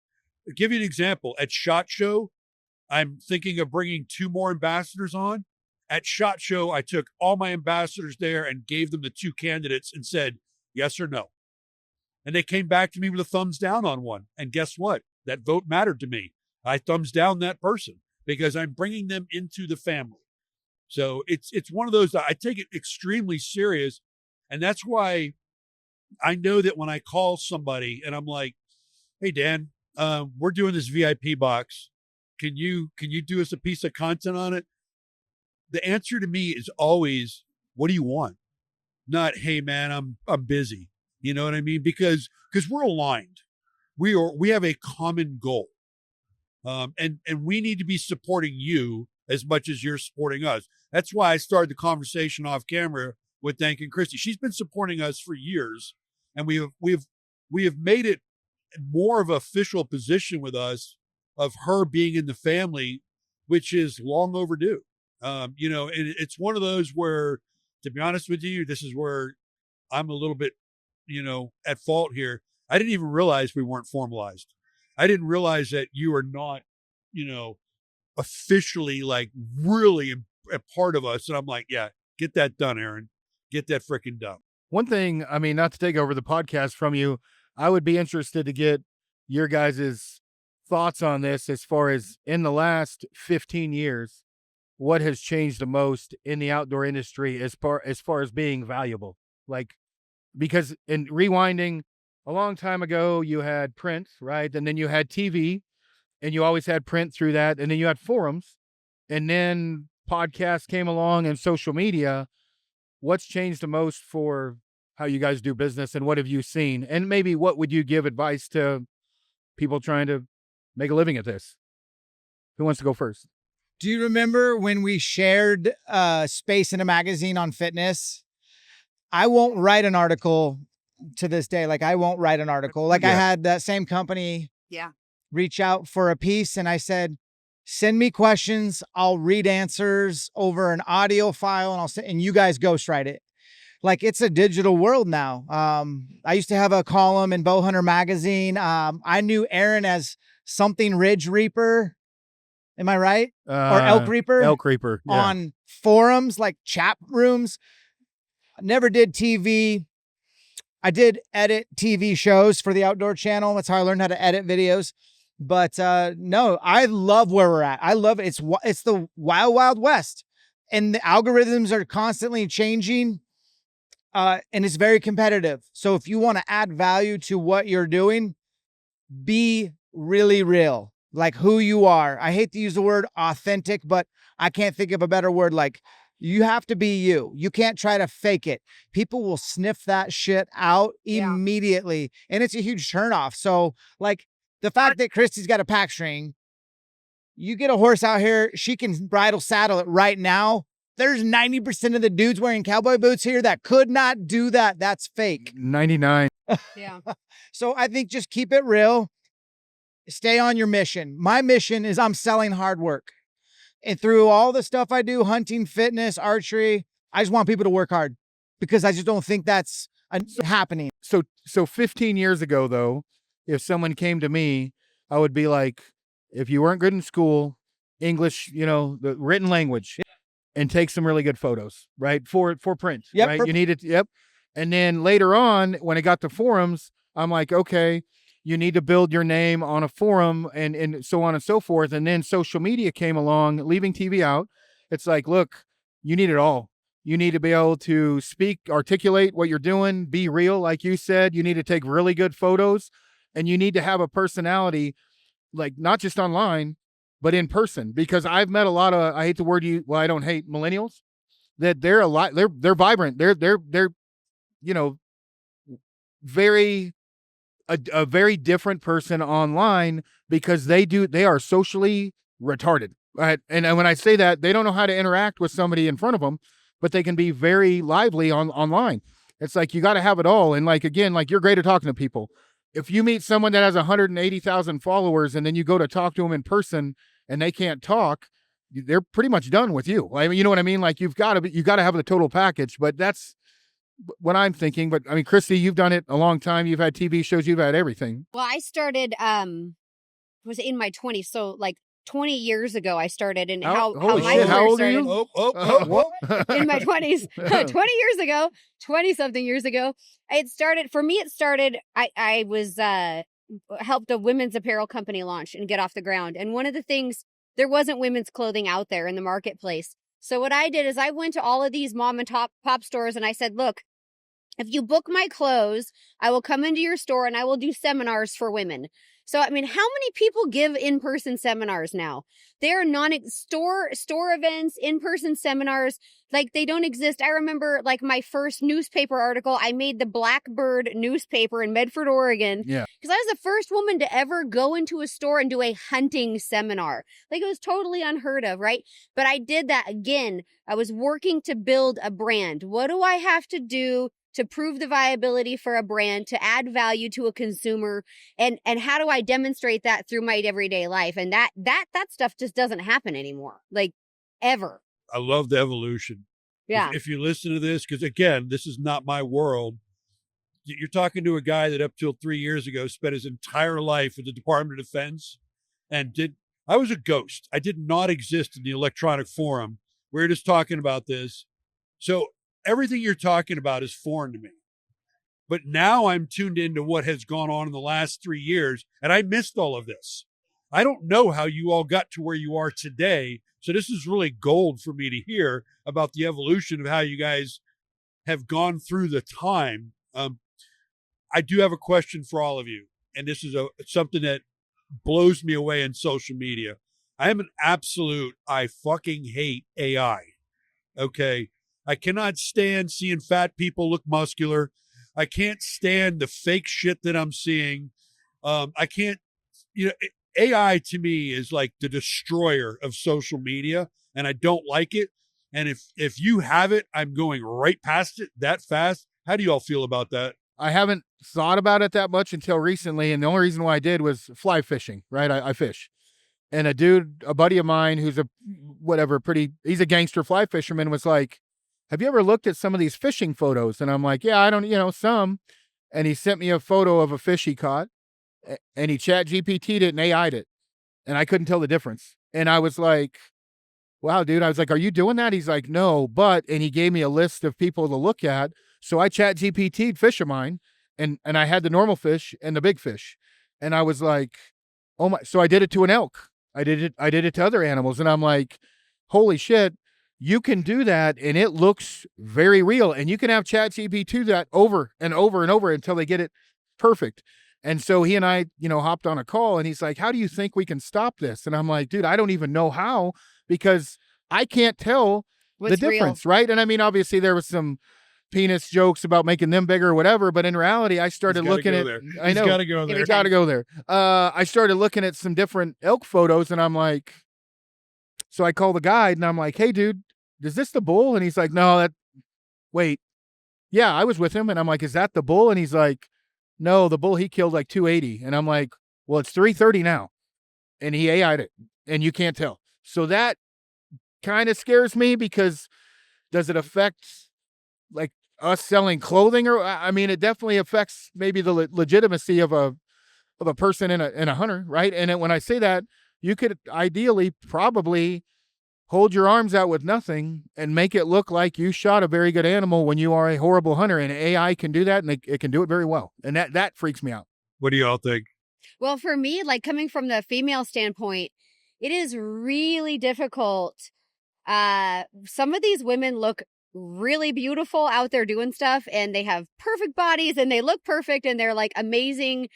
I'll give you an example. At SHOT Show, I'm thinking of bringing 2 more ambassadors on. At SHOT Show, I took all my ambassadors there and gave them the 2 candidates and said, yes or no. And they came back to me with a thumbs down on one. And guess what? That vote mattered to me. I thumbs down that person because I'm bringing them into the family. So it's one of those, I take it extremely serious. And that's why I know that when I call somebody and I'm like, hey, Dan, we're doing this VIP box. Can you do us a piece of content on it? The answer to me is always, what do you want? Not, hey man, I'm busy. You know what I mean? Because we're aligned. We have a common goal. And we need to be supporting you as much as you're supporting us. That's why I started the conversation off camera with thanking Kristy. She's been supporting us for years, and we have made it more of an official position with us of her being in the family, which is long overdue. It's one of those where, to be honest with you, this is where I'm a little bit, at fault here. I didn't even realize we weren't formalized. I didn't realize that you are not, officially like really a part of us. And I'm like, yeah, get that done, Aron. Get that freaking done. One thing, I mean, not to take over the podcast from you, I would be interested to get your guys' thoughts on this as far as in the last 15 years, what has changed the most in the outdoor industry as far as being valuable? Like, because in rewinding a long time ago, you had print, right? And then you had TV, and you always had print through that. And then you had forums, and then podcasts came along and social media. What's changed the most for how you guys do business, and what have you seen? And maybe what would you give advice to people trying to make a living at this? Who wants to go first? Do you remember when we shared space in a magazine on fitness? I won't write an article to this day. Like I won't write an article. Like I had that same company reach out for a piece and I said, send me questions. I'll read answers over an audio file and you guys ghostwrite it. Like it's a digital world now. I used to have a column in Bowhunter magazine. I knew Aron as something Ridge Reaper. Am I right? Or Elk Reaper? Elk Reaper. Yeah. On forums, like chat rooms. I never did TV. I did edit TV shows for the Outdoor Channel. That's how I learned how to edit videos. But no, I love where we're at. I love it. It's the wild, wild west. And the algorithms are constantly changing. And it's very competitive. So if you want to add value to what you're doing, be really real, like who you are. I hate to use the word authentic, but I can't think of a better word. Like you have to be you. You can't try to fake it. People will sniff that shit out immediately. And it's a huge turnoff. So like the fact that Kristy's got a pack string, you get a horse out here, she can bridle saddle it right now. There's 90% of the dudes wearing cowboy boots here that could not do that. That's fake. 99. Yeah. So I think just keep it real. Stay on your mission. My mission is I'm selling hard work. And through all the stuff I do, hunting, fitness, archery, I just want people to work hard because I just don't think that's happening. So 15 years ago, though, if someone came to me, I would be like, if you weren't good in school, English, the written language, and take some really good photos, right? For print, right? You need it. Yep. And then later on, when it got to forums, I'm like, okay, you need to build your name on a forum and so on and so forth. And then social media came along, leaving TV out. It's like, look, you need it all. You need to be able to speak, articulate what you're doing, be real. Like you said, you need to take really good photos and you need to have a personality, like not just online, but in person, because I've met a lot of, I hate the word I don't hate millennials, that they're vibrant. They're very, a very different person online because they are socially retarded. Right. And when I say that, they don't know how to interact with somebody in front of them, but they can be very lively online. It's like, you got to have it all. And like, again, like you're great at talking to people. If you meet someone that has 180,000 followers and then you go to talk to them in person and they can't talk, they're pretty much done with you. I mean, you know what I mean? Like you got to have the total package, but that's what I'm thinking. But I mean, Kristy, you've done it a long time. You've had TV shows, you've had everything. Well, I started, was in my 20s. So like 20 years ago, I started. And how my career started. In my 20s, 20 years ago, 20 something years ago, it started, I was, helped a women's apparel company launch and get off the ground. And one of the things, there wasn't women's clothing out there in the marketplace. So what I did is I went to all of these mom and pop stores and I said, look, if you book my clothes, I will come into your store and I will do seminars for women. So, I mean, how many people give in-person seminars now? They're store events, in-person seminars, like they don't exist. I remember like my first newspaper article, I made the Blackbird newspaper in Medford, Oregon. Yeah. Because I was the first woman to ever go into a store and do a hunting seminar. Like it was totally unheard of, right? But I did that again. I was working to build a brand. What do I have to do to prove the viability for a brand, to add value to a consumer, and how do I demonstrate that through my everyday life? And that stuff just doesn't happen anymore, like ever. I love the evolution. Yeah. If you listen to this, because again, this is not my world. You're talking to a guy that up till 3 years ago spent his entire life with the Department of Defense I was a ghost. I did not exist in the electronic forum. We're just talking about this. So everything you're talking about is foreign to me. But now I'm tuned into what has gone on in the last 3 years, and I missed all of this. I don't know how you all got to where you are today. So this is really gold for me to hear about the evolution of how you guys have gone through the time. I do have a question for all of you, and this is something that blows me away in social media. I fucking hate AI. Okay. I cannot stand seeing fat people look muscular. I can't stand the fake shit that I'm seeing. I can't, AI to me is like the destroyer of social media, and I don't like it. And if you have it, I'm going right past it that fast. How do you all feel about that? I haven't thought about it that much until recently, and the only reason why I did was fly fishing, right? I fish. And a buddy of mine who's he's a gangster fly fisherman, was like, have you ever looked at some of these fishing photos? And I'm like, yeah, I don't, some. And he sent me a photo of a fish he caught, and he chat GPT'd it and AI'd it. And I couldn't tell the difference. And I was like, wow, dude. I was like, are you doing that? He's like, no, and he gave me a list of people to look at. So I chat GPT'd fish of mine, and I had the normal fish and the big fish. And I was like, oh my, so I did it to an elk. I did it to other animals. And I'm like, holy shit, you can do that. And it looks very real. And you can have chat GPT do that over and over and over until they get it perfect. And so he and I, hopped on a call, and he's like, how do you think we can stop this? And I'm like, dude, I don't even know how, because I can't tell the difference. Real. Right. And I mean, obviously there was some penis jokes about making them bigger or whatever, but in reality, I started looking at there. I know, gotta go there. Gotta go there. I started looking at some different elk photos, and I'm like, so I call the guide, and I'm like, hey dude, is this the bull? And he's like, no, wait, yeah, I was with him. And I'm like, is that the bull? And he's like, no, the bull he killed like 280. And I'm like, well, it's 330 now. And he AI'd it, and you can't tell. So that kind of scares me, because does it affect like us selling clothing? Or, I mean, it definitely affects maybe the legitimacy of a person and a hunter, right? And when I say that, you could ideally probably hold your arms out with nothing and make it look like you shot a very good animal when you are a horrible hunter. And AI can do that, and it can do it very well. And that freaks me out. What do y'all think? Well, for me, like coming from the female standpoint, it is really difficult. Some of these women look really beautiful out there doing stuff, and they have perfect bodies, and they look perfect, and they're like amazing.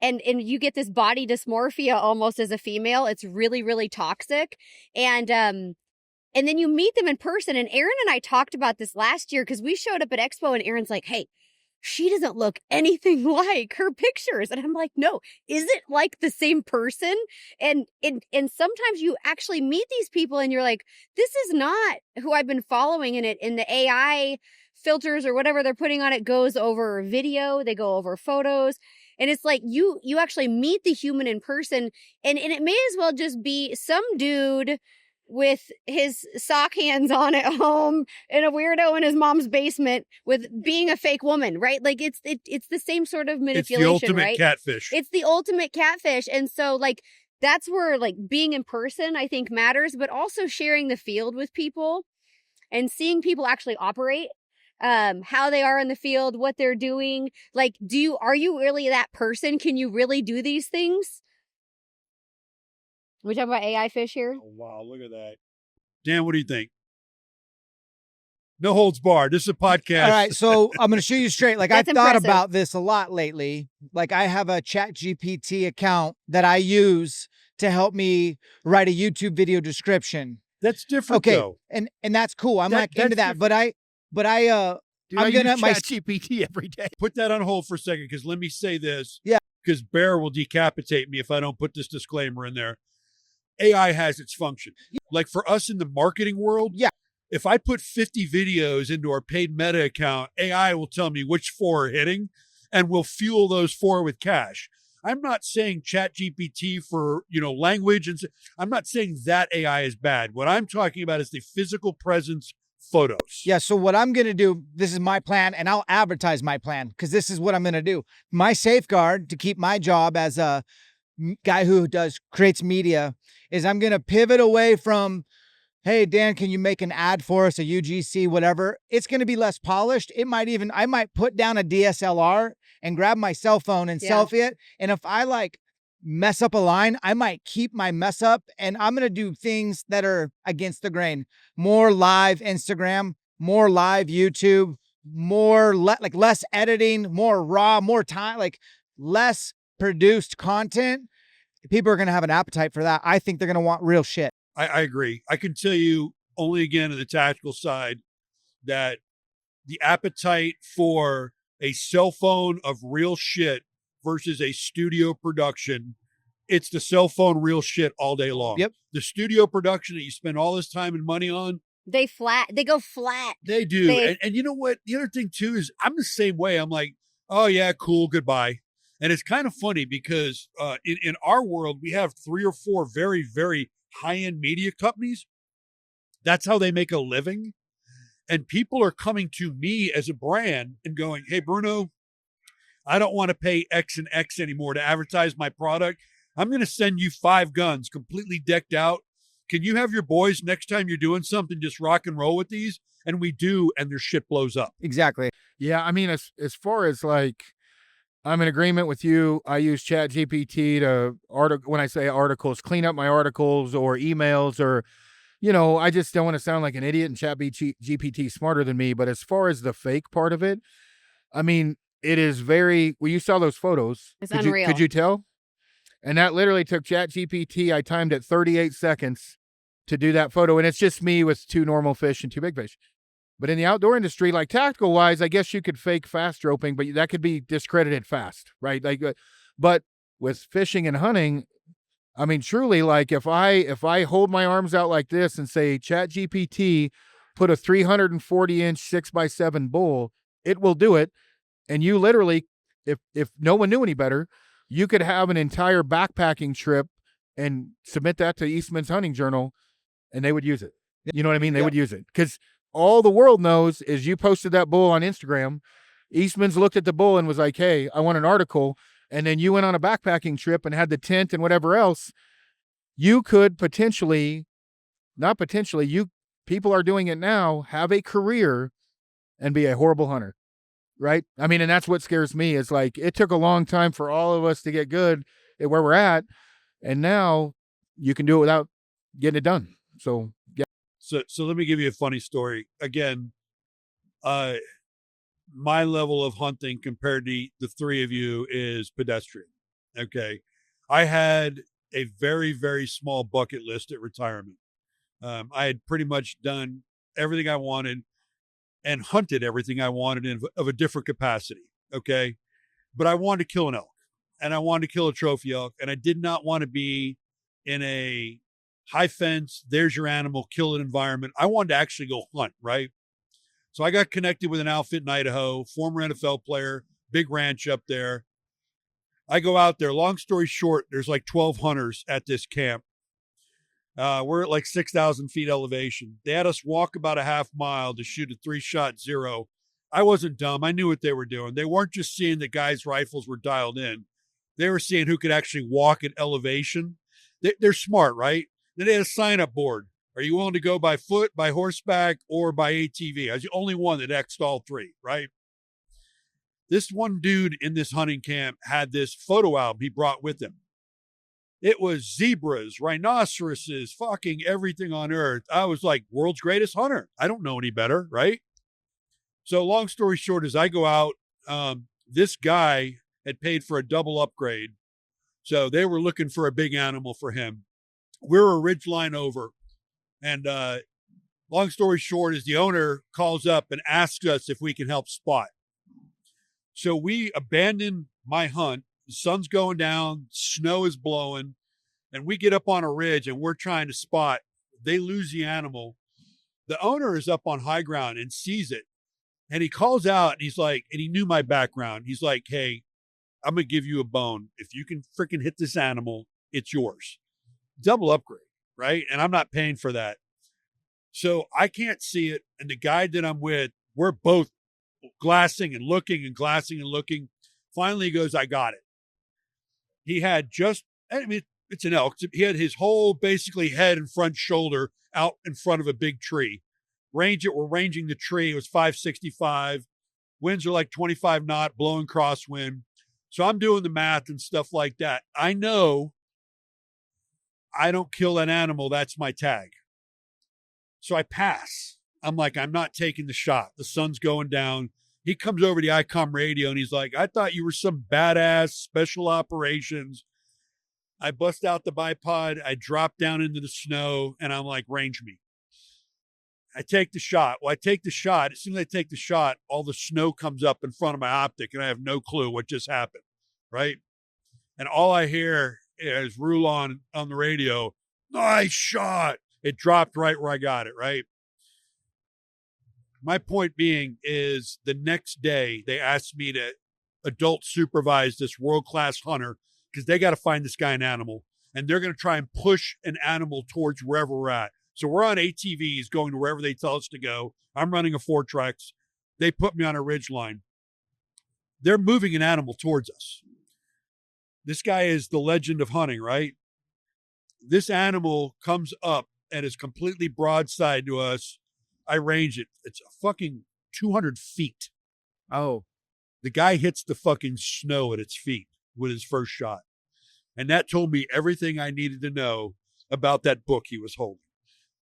And you get this body dysmorphia almost as a female. It's really, really toxic. And then you meet them in person. And Aron and I talked about this last year, because we showed up at Expo, and Aron's like, hey, she doesn't look anything like her pictures. And I'm like, no, is it like the same person? And sometimes you actually meet these people, and you're like, this is not who I've been following. And the AI filters or whatever they're putting on it goes over video, they go over photos. And it's like you actually meet the human in person, and it may as well just be some dude with his sock hands on at home and a weirdo in his mom's basement with being a fake woman, right? Like it's the same sort of manipulation, it's the ultimate right? Catfish. It's the ultimate catfish. And so like that's where like being in person, I think, matters, but also sharing the field with people and seeing people actually operate. How they are in the field, what they're doing. Like, are you really that person? Can you really do these things? We talking about AI fish here? Oh, wow, look at that. Dan, what do you think? No holds barred. This is a podcast. All right, so I'm going to shoot you straight. Like, I've That's thought impressive. about this a lot lately. Like, I have a Chat GPT account that I use to help me write a YouTube video description. That's different, Okay, though. and that's cool. I'm That's into that. different. Dude, I'm gonna use ChatGPT every day. Put that on hold for a second, because let me say this. Yeah. Because Bear will decapitate me if I don't put this disclaimer in there. AI has its function. Like for us in the marketing world, Yeah. if I put 50 videos into our paid Meta account, AI will tell me which 4 are hitting, and we'll fuel those 4 with cash. I'm not saying ChatGPT for, language, and I'm not saying that AI is bad. What I'm talking about is the physical presence photos. Yeah, so what I'm going to do, this is my plan, and I'll advertise my plan, because this is what I'm going to do. My safeguard to keep my job as a guy who creates media is I'm going to pivot away from, hey, Dan, can you make an ad for us, a UGC, whatever. It's going to be less polished. I might put down a DSLR and grab my cell phone and selfie it. And if I mess up a line, I might keep my mess up, and I'm going to do things that are against the grain. More live Instagram, more live YouTube, less editing, more raw, more time, less produced content. People are going to have an appetite for that. I think they're going to want real shit. I agree. I can tell you only again on the tactical side that the appetite for a cell phone of real shit versus a studio production It's the cell phone real shit all day long. Yep. The studio production that you spend all this time and money on, They go flat. they do. And you know what? The other thing too is I'm the same way. I'm like, oh yeah, cool, goodbye. And it's kind of funny because in our world, we have 3 or 4 very, very high-end media companies. That's how they make a living. And people are coming to me as a brand and going, hey, Bruno, I don't want to pay X and X anymore to advertise my product. I'm going to send you 5 guns completely decked out. Can you have your boys next time you're doing something, just rock and roll with these? And we do, and their shit blows up. Exactly. Yeah, I mean, as far as like, I'm in agreement with you. I use ChatGPT to when I say articles, clean up my articles or emails, or, you know, I just don't want to sound like an idiot, and ChatGPT smarter than me. But as far as the fake part of it, I mean, it is very, well, you saw those photos. It's unreal. Could you tell? And that literally took ChatGPT. I timed it 38 seconds to do that photo. And it's just me with 2 normal fish and 2 big fish. But in the outdoor industry, like tactical wise, I guess you could fake fast roping, but that could be discredited fast, right? Like, but with fishing and hunting, I mean, truly, like if I hold my arms out like this and say, ChatGPT, put a 340-inch 6x7 bull, it will do it. And you literally, if no one knew any better, you could have an entire backpacking trip and submit that to Eastman's Hunting Journal, and they would use it. You know what I mean? They would use it because all the world knows is you posted that bull on Instagram. Eastman's looked at the bull and was like, hey, I want an article. And then you went on a backpacking trip and had the tent and whatever else. You could potentially, not potentially, people are doing it now, have a career and be a horrible hunter. Right? I mean, and that's what scares me is like, it took a long time for all of us to get good at where we're at. And now you can do it without getting it done. So, yeah. So let me give you a funny story. Again, my level of hunting compared to the 3 of you is pedestrian. Okay. I had a very, very small bucket list at retirement. I had pretty much done everything I wanted and hunted everything I wanted of a different capacity. Okay. But I wanted to kill an elk, and I wanted to kill a trophy elk, and I did not want to be in a high fence, there's your animal, kill it environment. I wanted to actually go hunt, right? So I got connected with an outfit in Idaho, former NFL player, big ranch up there. I go out there. Long story short, there's like 12 hunters at this camp. We're at like 6,000 feet elevation. They had us walk about a half mile to shoot a 3-shot 0. I wasn't dumb. I knew what they were doing. They weren't just seeing the guys' rifles were dialed in. They were seeing who could actually walk at elevation. They're smart, right? Then they had a sign-up board. Are you willing to go by foot, by horseback, or by ATV? I was the only one that X'd all 3, right? This one dude in this hunting camp had this photo album he brought with him. It was zebras, rhinoceroses, fucking everything on earth. I was like, world's greatest hunter. I don't know any better, right? So long story short, as I go out, this guy had paid for a double upgrade. So they were looking for a big animal for him. We're a ridge line over. And long story short is the owner calls up and asks us if we can help spot. So we abandon my hunt. The sun's going down, snow is blowing, and we get up on a ridge and we're trying to spot. They lose the animal. The owner is up on high ground and sees it. And he calls out and he's like, and he knew my background. He's like, hey, I'm going to give you a bone. If you can freaking hit this animal, it's yours. Double upgrade, right? And I'm not paying for that. So I can't see it. And the guy that I'm with, we're both glassing and looking and glassing and looking. Finally, he goes, I got it. He had just, I mean, it's an elk. He had his whole basically head and front shoulder out in front of a big tree. We're ranging the tree. It was 565. Winds are like 25 knot, blowing crosswind. So I'm doing the math and stuff like that. I know I don't kill that animal. That's my tag. So I pass. I'm like, I'm not taking the shot. The sun's going down. He comes over to the ICOM radio and he's like, I thought you were some badass special operations. I bust out the bipod. I drop down into the snow and I'm like, range me. I take the shot. Well, I take the shot. As soon as I take the shot, all the snow comes up in front of my optic and I have no clue what just happened, right? And all I hear as Rulon on the radio, nice shot. It dropped right where I got it, right? My point being is the next day they asked me to adult supervise this world-class hunter because they got to find this guy an animal, and they're going to try and push an animal towards wherever we're at. So we're on ATVs going to wherever they tell us to go. I'm running a Fortrex. They put me on a ridge line. They're moving an animal towards us. This guy is the legend of hunting, right? This animal comes up and is completely broadside to us. I range it. It's a fucking 200 feet. Oh, the guy hits the fucking snow at its feet with his first shot. And that told me everything I needed to know about that book he was holding.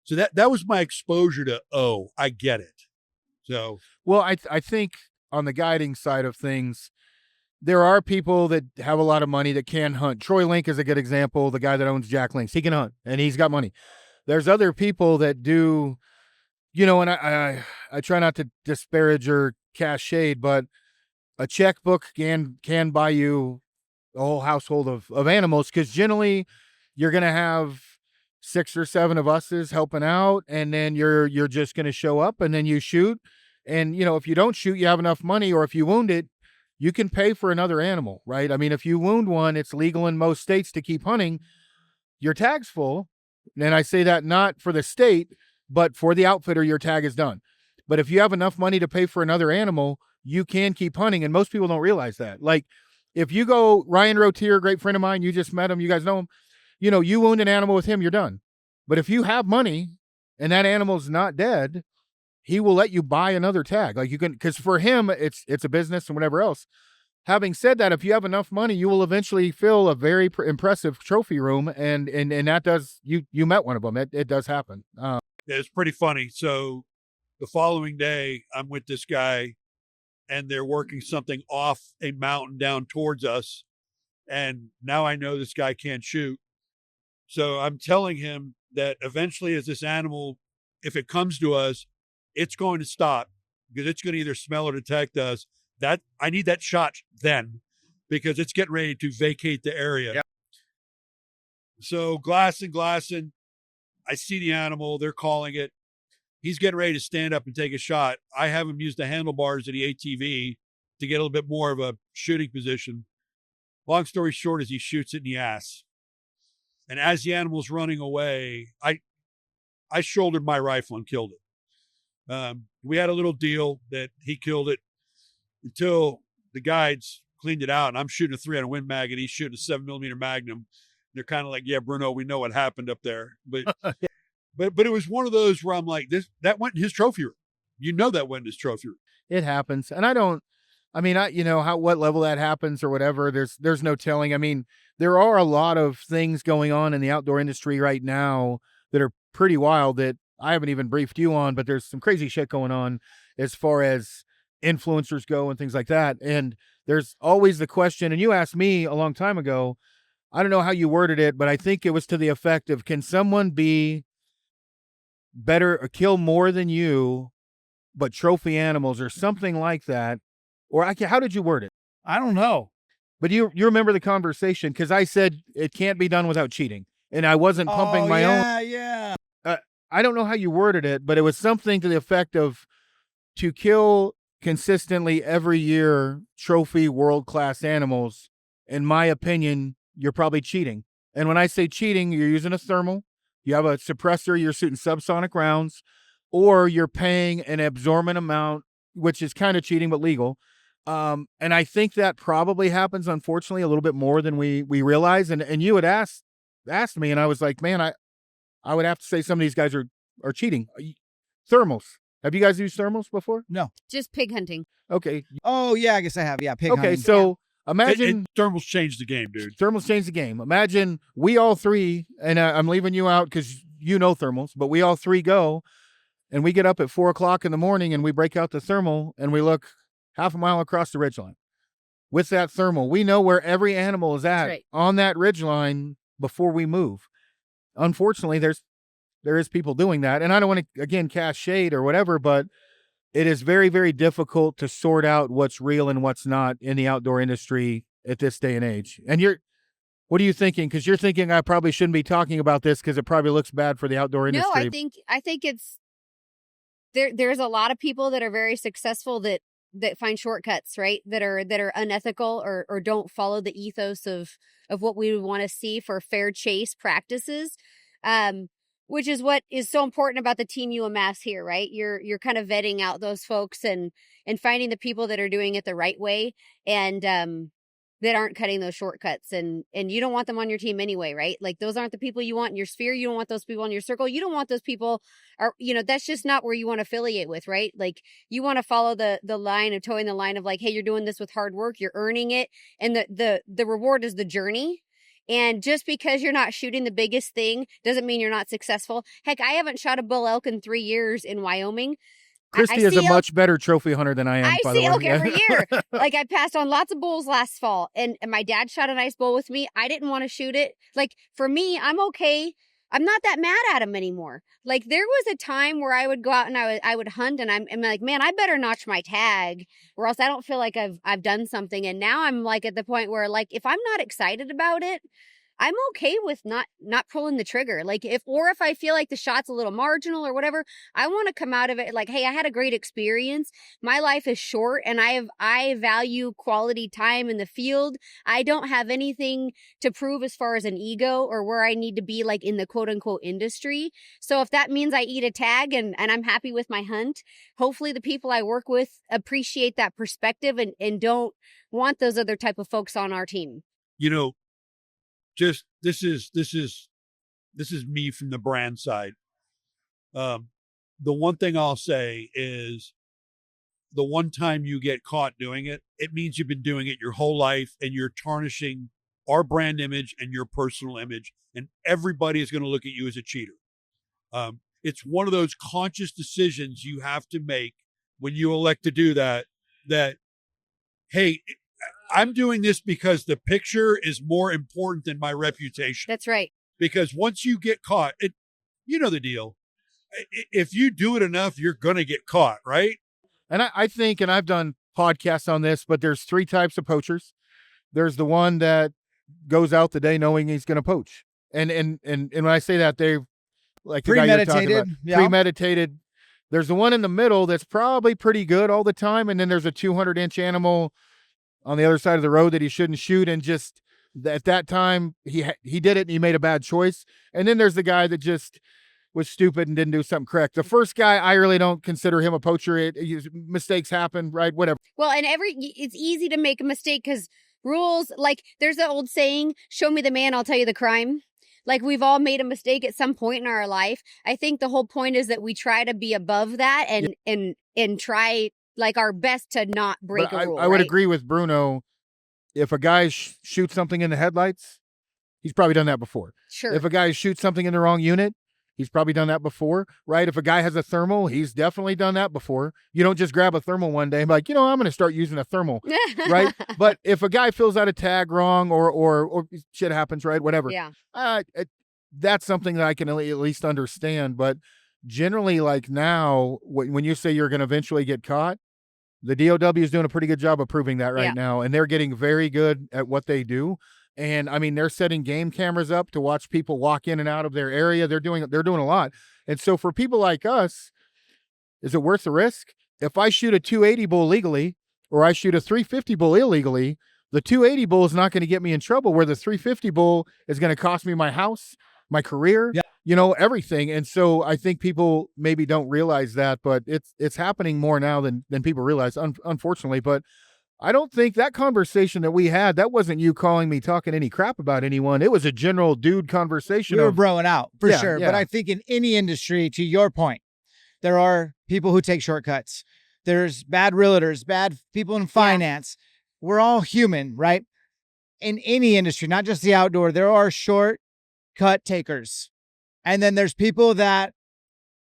So that was my exposure to, oh, I get it. So, well, I think on the guiding side of things, there are people that have a lot of money that can hunt. Troy Link is a good example. The guy that owns Jack Links, he can hunt and he's got money. There's other people that do, you know, and I try not to disparage or cast shade, but a checkbook can buy you a whole household of animals, because generally you're going to have 6 or 7 of us helping out, and then you're just going to show up and then you shoot. And, you know, if you don't shoot, you have enough money, or if you wound it, you can pay for another animal, right? I mean, if you wound one, it's legal in most states to keep hunting. Your tag's full. And I say that not for the state, but for the outfitter, your tag is done. But if you have enough money to pay for another animal, you can keep hunting. And most people don't realize that. Like, if you go, Ryan Rotier, great friend of mine, you just met him, you guys know him, you know, you wound an animal with him, you're done. But if you have money and that animal's not dead, he will let you buy another tag. Like, you can, because for him, it's a business and whatever else. Having said that, if you have enough money, you will eventually fill a very impressive trophy room. And that does, you met one of them. It does happen. Yeah, it's pretty funny. So the following day, I'm with this guy and they're working something off a mountain down towards us. And now I know this guy can't shoot. So I'm telling him that eventually, as this animal, if it comes to us, it's going to stop because it's going to either smell or detect us. That I need that shot then, because it's getting ready to vacate the area. Yep. So glassing. I see the animal. They're calling it. He's getting ready to stand up and take a shot. I have him use the handlebars of the ATV to get a little bit more of a shooting position. Long story short is he shoots it in the ass. And as the animal's running away, I shouldered my rifle and killed it. We had a little deal that he killed it until the guides cleaned it out. And I'm shooting a 300 Win Mag and he's shooting a 7mm Magnum. They're kind of like, yeah, Bruno, we know what happened up there. But but it was one of those where I'm like, that went in his trophy room. You know that went in his trophy room. It happens. And you know, what level that happens or whatever, there's no telling. I mean, there are a lot of things going on in the outdoor industry right now that are pretty wild that I haven't even briefed you on, but there's some crazy shit going on as far as influencers go and things like that. And there's always the question, and you asked me a long time ago, I don't know how you worded it, but I think it was to the effect of, can someone be better or kill more than you, but trophy animals or something like that? Or how did you word it? I don't know. But you remember the conversation, because I said it can't be done without cheating. And I wasn't pumping my own. Yeah. I don't know how you worded it, but it was something to the effect of, to kill consistently every year trophy world-class animals, in my opinion, you're probably cheating. And when I say cheating, you're using a thermal, you have a suppressor, you're shooting subsonic rounds, or you're paying an absorbent amount, which is kind of cheating, but legal. And I think that probably happens, unfortunately, a little bit more than we realize. And you had asked me, and I was like, man, I would have to say some of these guys are cheating. Thermals. Have you guys used thermals before? No. Just pig hunting. Okay. Oh, yeah, I guess I have. Yeah, pig Okay, hunting. so imagine... Thermals changed the game, dude. Thermals changed the game. Imagine we all three, and I'm leaving you out because you know thermals, but we all three go, and we get up at 4 o'clock in the morning, and we break out the thermal, and we look half a mile across the ridgeline. With that thermal, we know where every animal is at on that ridgeline before we move. Unfortunately, there is people doing that. And I don't want to, again, cast shade or whatever, but it is very, very difficult to sort out what's real and what's not in the outdoor industry at this day and age. And What are you thinking? Because you're thinking I probably shouldn't be talking about this because it probably looks bad for the outdoor industry. No, I think it's there's a lot of people that are very successful that find shortcuts, right? That are unethical or don't follow the ethos of what we would want to see for fair chase practices. Which is what is so important about the team you amass here, right? You're kind of vetting out those folks and finding the people that are doing it the right way and that aren't cutting those shortcuts. And you don't want them on your team anyway, right? Like those aren't the people you want in your sphere. You don't want those people in your circle. You don't want those people that's just not where you want to affiliate with, right? Like you want to follow the line of towing the line of like, hey, you're doing this with hard work, you're earning it. And the reward is the journey. And just because you're not shooting the biggest thing doesn't mean you're not successful. Heck, I haven't shot a bull elk in 3 years in Wyoming. Kristy is a much better trophy hunter than I am, by the way. I see elk every year. Like I passed on lots of bulls last fall and my dad shot a nice bull with me. I didn't want to shoot it. Like for me, I'm okay. I'm not that mad at him anymore. Like there was a time where I would go out and I would hunt and I'm like, man, I better notch my tag or else I don't feel like I've done something. And now I'm like at the point where like, if I'm not excited about it, I'm okay with not pulling the trigger. Like if I feel like the shot's a little marginal or whatever, I want to come out of it like, hey, I had a great experience. My life is short and I value quality time in the field. I don't have anything to prove as far as an ego or where I need to be like in the quote unquote industry. So if that means I eat a tag and I'm happy with my hunt, hopefully the people I work with appreciate that perspective and don't want those other type of folks on our team. Just this is me from the brand side. The one thing I'll say is the one time you get caught doing it, it means you've been doing it your whole life and you're tarnishing our brand image and your personal image, and everybody is going to look at you as a cheater. It's one of those conscious decisions you have to make when you elect to do that, hey, I'm doing this because the picture is more important than my reputation. That's right. Because once you get caught, you know the deal. If you do it enough, you're going to get caught, right? And I think, and I've done podcasts on this, but there's 3 types of poachers. There's the one that goes out the day knowing he's going to poach. And when I say that, they're like the guy you're talking about, premeditated. There's the one in the middle that's probably pretty good all the time. And then there's a 200-inch animal on the other side of the road that he shouldn't shoot, and just at that time he did it and he made a bad choice. And then there's the guy that just was stupid and didn't do something correct. The first guy, I really don't consider him a poacher. Mistakes happen, right? Whatever. Well, and it's easy to make a mistake because rules, like there's the old saying, show me the man, I'll tell you the crime. Like we've all made a mistake at some point in our life. I think the whole point is that we try to be above that and try like our best to not break a rule. I would agree with Bruno. If a guy shoots something in the headlights, he's probably done that before. Sure. If a guy shoots something in the wrong unit, he's probably done that before, right? If a guy has a thermal, he's definitely done that before. You don't just grab a thermal one day and be like, I'm going to start using a thermal, right? But if a guy fills out a tag wrong or shit happens, right? Whatever. Yeah. That's something that I can at least understand. But generally, like now, when you say you're going to eventually get caught, the DOW is doing a pretty good job of proving that right now, and they're getting very good at what they do. And I mean, they're setting game cameras up to watch people walk in and out of their area. They're doing a lot. And so for people like us, is it worth the risk? If I shoot a 280 bull legally or I shoot a 350 bull illegally, the 280 bull is not going to get me in trouble, where the 350 bull is going to cost me my house, my career, everything. And so I think people maybe don't realize that, but it's happening more now than people realize, unfortunately. But I don't think that conversation that we had, that wasn't you calling me talking any crap about anyone. It was a general dude conversation. We were broing out for sure. Yeah. But I think in any industry, to your point, there are people who take shortcuts. There's bad realtors, bad people in finance. We're all human, right? In any industry, not just the outdoor, there are shortcut takers. And then there's people that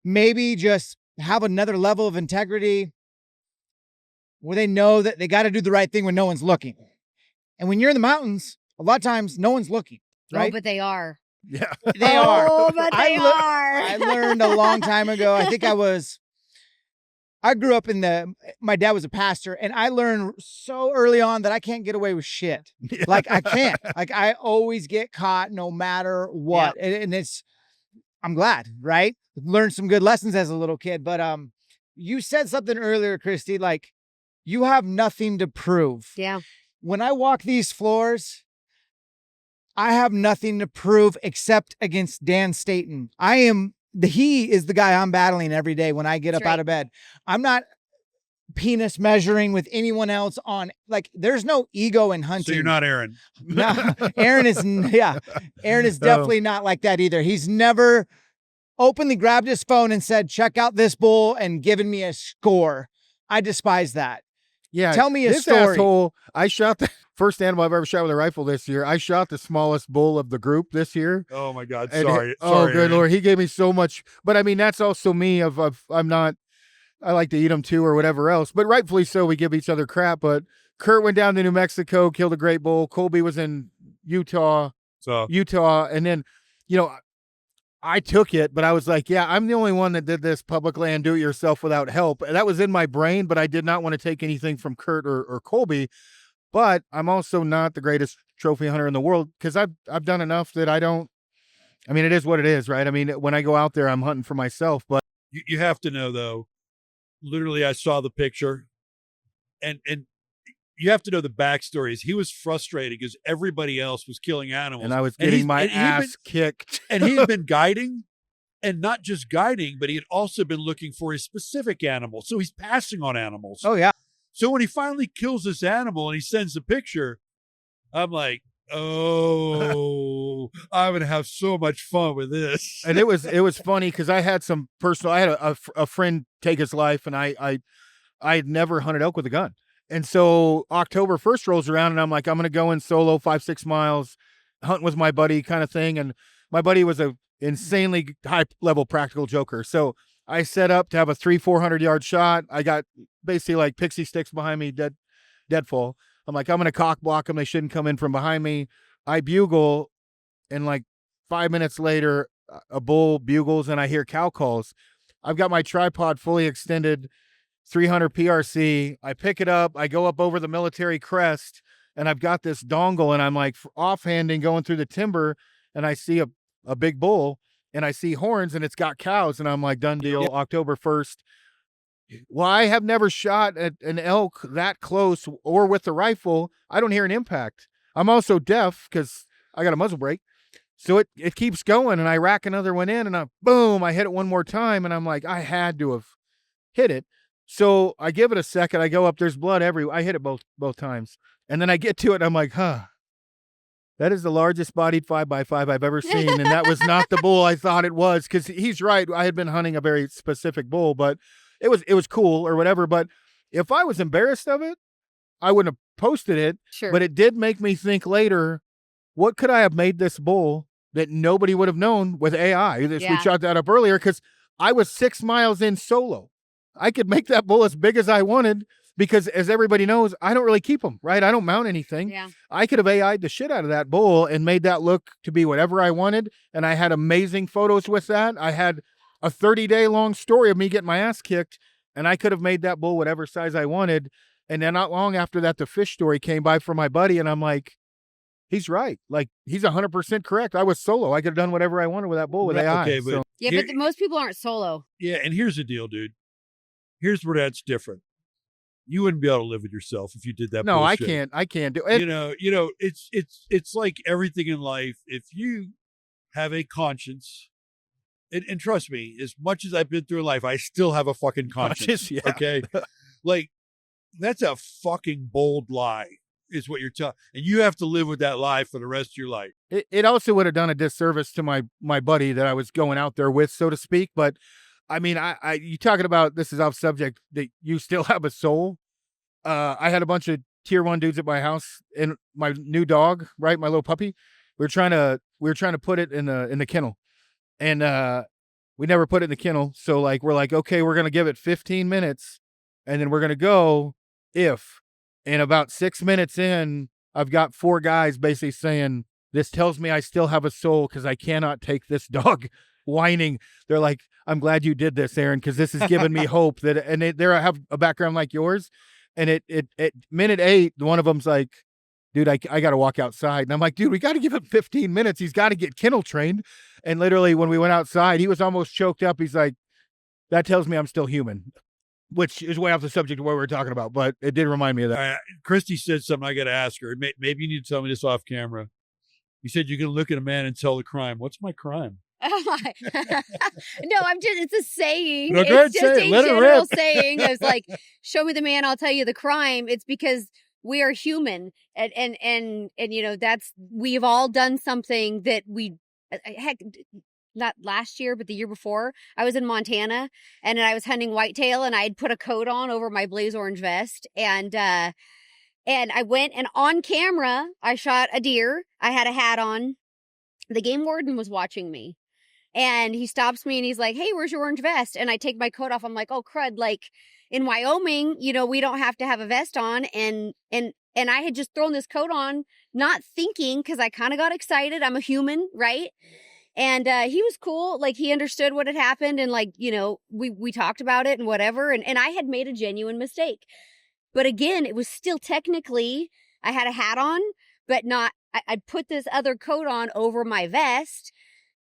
maybe just have another level of integrity where they know that they got to do the right thing when no one's looking. And when you're in the mountains, a lot of times no one's looking, right? Oh, but they are. Yeah. They are. Oh, but they are. I learned a long time ago. I think I was I grew up my dad was a pastor, and I learned so early on that I can't get away with shit. Like I can't, like I always get caught no matter what. And I'm glad, right? Learned some good lessons as a little kid, but, you said something earlier, Kristy, like you have nothing to prove. Yeah. When I walk these floors, I have nothing to prove except against Dan Staton. He is the guy I'm battling every day when I get up out of bed. I'm not penis measuring with anyone else on, like, there's no ego in hunting. So you're not Aron. No, Aron is definitely not like that either. He's never openly grabbed his phone and said, check out this bull and given me a score. I despise that. Yeah. Tell me a this story. Asshole, I shot the first animal I've ever shot with a rifle this year. I shot the smallest bull of the group this year. Oh my God. And Sorry. oh, Sorry, good Aron. Lord. He gave me so much, but I mean, that's also me I like to eat them too or whatever else, but rightfully so. We give each other crap, but Kurt went down to New Mexico, killed a great bull. Colby was in Utah. And then, I took it, but I was like, yeah, I'm the only one that did this public land, do it yourself without help. And that was in my brain, but I did not want to take anything from Kurt or Colby. But I'm also not the greatest trophy hunter in the world because I've done enough that it is what it is, right? I mean, when I go out there, I'm hunting for myself, but You have to know though, literally I saw the picture and you have to know the backstory is he was frustrated because everybody else was killing animals. and I was getting my ass kicked. And he had been guiding, and not just guiding, but he had also been looking for a specific animal. So he's passing on animals. Oh yeah. So when he finally kills this animal and he sends a picture, I'm like, oh, I'm going to have so much fun with this. And it was funny because I had a friend take his life, and I had never hunted elk with a gun. And so October 1st rolls around, and I'm like, I'm going to go in solo 5-6 miles, hunt with my buddy kind of thing. And my buddy was a insanely high level practical joker. So I set up to have a 300-400 yard shot. I got basically like pixie sticks behind me, deadfall. I'm like, I'm going to cock block them. They shouldn't come in from behind me. I bugle, and like 5 minutes later, a bull bugles and I hear cow calls. I've got my tripod fully extended, 300 PRC. I pick it up. I go up over the military crest, and I've got this dongle, and I'm like offhanding going through the timber, and I see a big bull, and I see horns, and it's got cows, and I'm like, done deal, October 1st. Well, I have never shot at an elk that close or with the rifle. I don't hear an impact. I'm also deaf because I got a muzzle brake. So it keeps going, and I rack another one in, and boom, I hit it one more time, and I'm like, I had to have hit it. So I give it a second. I go up, there's blood everywhere. I hit it both times. And then I get to it, and I'm like, that is the largest bodied 5x5 I've ever seen. And that was not the bull I thought it was, because he's right. I had been hunting a very specific bull, but it was cool or whatever. But if I was embarrassed of it, I wouldn't have posted it. Sure. But it did make me think later, what could I have made this bull that nobody would have known with AI? We shot that up earlier because I was 6 miles in solo. I could make that bull as big as I wanted because, as everybody knows, I don't really keep them, right? I don't mount anything. Yeah. I could have AI'd the shit out of that bull and made that look to be whatever I wanted. And I had amazing photos with that. I had a 30-day long story of me getting my ass kicked, and I could have made that bull whatever size I wanted. And then not long after that, the fish story came by from my buddy, and I'm like, he's right. Like, he's 100% correct. I was solo. I could have done whatever I wanted with that bull with AI. Okay, but but most people aren't solo. Yeah, and here's the deal, dude. Here's where that's different. You wouldn't be able to live with yourself if you did that. No, bullshit. I can't do it. It's like everything in life. If you have a conscience, and trust me, as much as I've been through life, I still have a fucking conscience. Yeah. Okay, like that's a fucking bold lie, is what you're telling, and you have to live with that lie for the rest of your life. It also would have done a disservice to my buddy that I was going out there with, so to speak. But I mean, you talking about, this is off subject, that you still have a soul. I had a bunch of tier 1 dudes at my house, and my new dog, right, my little puppy. We were trying to put it in the kennel, and we never put it in the kennel. So like we're like, okay, we're gonna give it 15 minutes, and then we're gonna go. And about 6 minutes in, I've got 4 guys basically saying, this tells me I still have a soul because I cannot take this dog whining. They're like, I'm glad you did this, Aron, because this has given me hope that, and I have a background like yours. And at minute 8, one of them's like, dude, I got to walk outside. And I'm like, dude, we got to give him 15 minutes. He's got to get kennel trained. And literally when we went outside, he was almost choked up. He's like, that tells me I'm still human, which is way off the subject of what we were talking about, but it did remind me of that. Kristy said something I got to ask her. Maybe you need to tell me this off camera. You said you can look at a man and tell the crime. What's my crime? No, it's a saying. No, go ahead, it's just say it. a Let it general rip. saying. I was like, show me the man, I'll tell you the crime. It's because we are human. And you know, we've all done something that heck, not last year, but the year before, I was in Montana and I was hunting whitetail and I had put a coat on over my blaze orange vest. And I went and on camera, I shot a deer. I had a hat on. The game warden was watching me. And he stops me and he's like, hey, where's your orange vest? And I take my coat off. I'm like, oh, crud. Like in Wyoming, you know, we don't have to have a vest on. And I had just thrown this coat on, not thinking, because I kind of got excited. I'm a human, right? And he was cool. Like he understood what had happened. And like, you know, we talked about it and whatever. And I had made a genuine mistake. But again, it was still technically, I had a hat on, but not, I'd put this other coat on over my vest.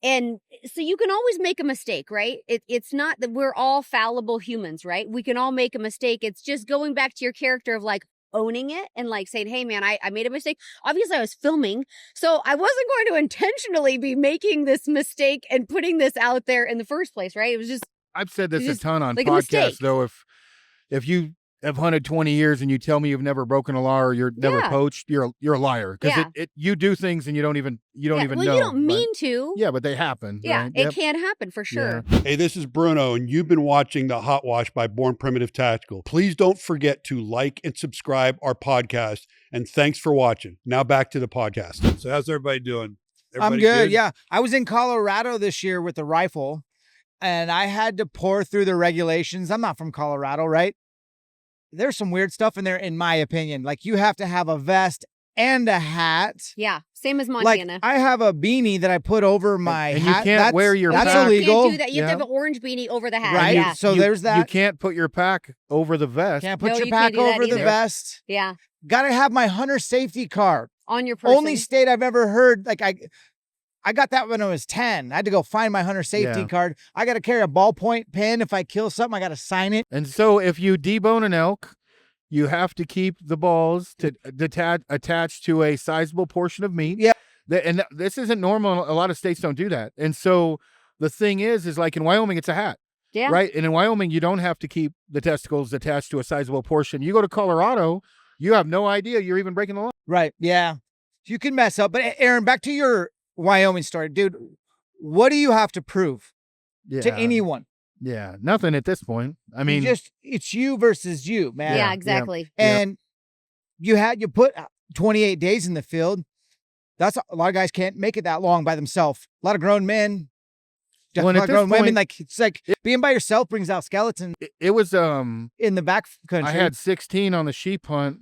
And so you can always make a mistake, right? It's not that we're all fallible humans, right? We can all make a mistake. It's just going back to your character of like owning it and like saying, hey man, I made a mistake. Obviously I was filming, so I wasn't going to intentionally be making this mistake and putting this out there in the first place, right? It was just, I've said this a ton on like podcasts though. If you have hunted 20 years and you tell me you've never broken a law or you're never poached, you're a liar. Because you do things and you don't even know. You don't mean to. Yeah, but they happen. Yeah, right? it can happen for sure. Yeah. Hey, this is Bruno, and you've been watching the Hot Wash by Born Primitive Tactical. Please don't forget to like and subscribe our podcast. And thanks for watching. Now back to the podcast. So how's everybody doing? I'm good. Yeah. I was in Colorado this year with a rifle and I had to pour through the regulations. I'm not from Colorado, right? There's some weird stuff in there, in my opinion. Like you have to have a vest and a hat. Yeah, same as Montana. Like I have a beanie that I put over my and hat. You can't wear your That's pack. illegal. You can't do that. You have to have an orange beanie over the hat. Right. Yeah. So there's that. You can't put your pack over the vest. Can't put No, your you pack can't do that over the either. vest. Yeah. Got to have my hunter safety card. On your person. Only state I've ever heard. Like I got that when I was 10. I had to go find my hunter safety card. I got to carry a ballpoint pen. If I kill something, I got to sign it. And so if you debone an elk, you have to keep the balls attached to a sizable portion of meat. Yeah. And this isn't normal. A lot of states don't do that. And so the thing is like in Wyoming, it's a hat. Yeah. Right. And in Wyoming, you don't have to keep the testicles attached to a sizable portion. You go to Colorado, you have no idea you're even breaking the law. Right. Yeah. You can mess up. But Aron, back to your Wyoming story. Dude, what do you have to prove to anyone? Yeah, nothing at this point. I mean, it's you versus you, man. Yeah, exactly. And you put 28 days in the field. That's a lot of guys can't make it that long by themselves. A lot of grown men, a lot of grown women. Like it's like being by yourself brings out skeletons. It was in the back country. I had 16 on the sheep hunt,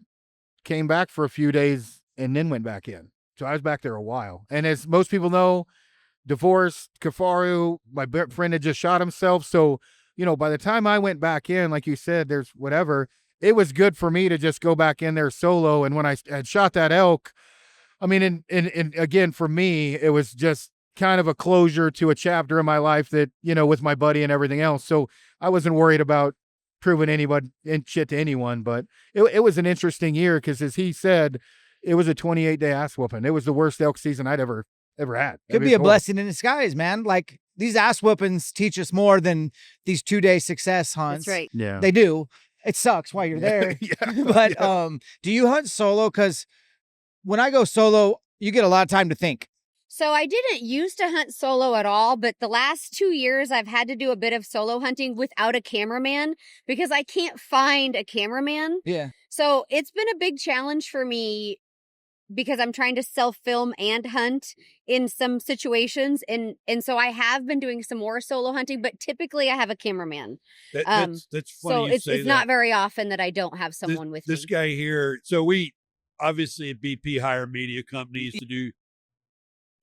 came back for a few days, and then went back in. So I was back there a while. And as most people know, divorced, Kafaru, my friend had just shot himself. So, you know, by the time I went back in, like you said, there's whatever, it was good for me to just go back in there solo. And when I had shot that elk, I mean, and again, for me, it was just kind of a closure to a chapter in my life that, you know, with my buddy and everything else. So I wasn't worried about proving anybody and shit to anyone, but it was an interesting year because as he said, it was a 28-day ass whooping. It was the worst elk season I'd ever had. Could be a blessing in disguise, man. Like these ass whoopings teach us more than these 2-day success hunts. That's right. Yeah. They do. It sucks while you're there. But do you hunt solo? Because when I go solo, you get a lot of time to think. So I didn't used to hunt solo at all, but the last 2 years I've had to do a bit of solo hunting without a cameraman because I can't find a cameraman. Yeah. So it's been a big challenge for me because I'm trying to self-film and hunt in some situations. And so I have been doing some more solo hunting, but typically I have a cameraman. That's funny. So you it's say not very often that I don't have someone with me. This guy here. So we obviously at BP hire media companies to do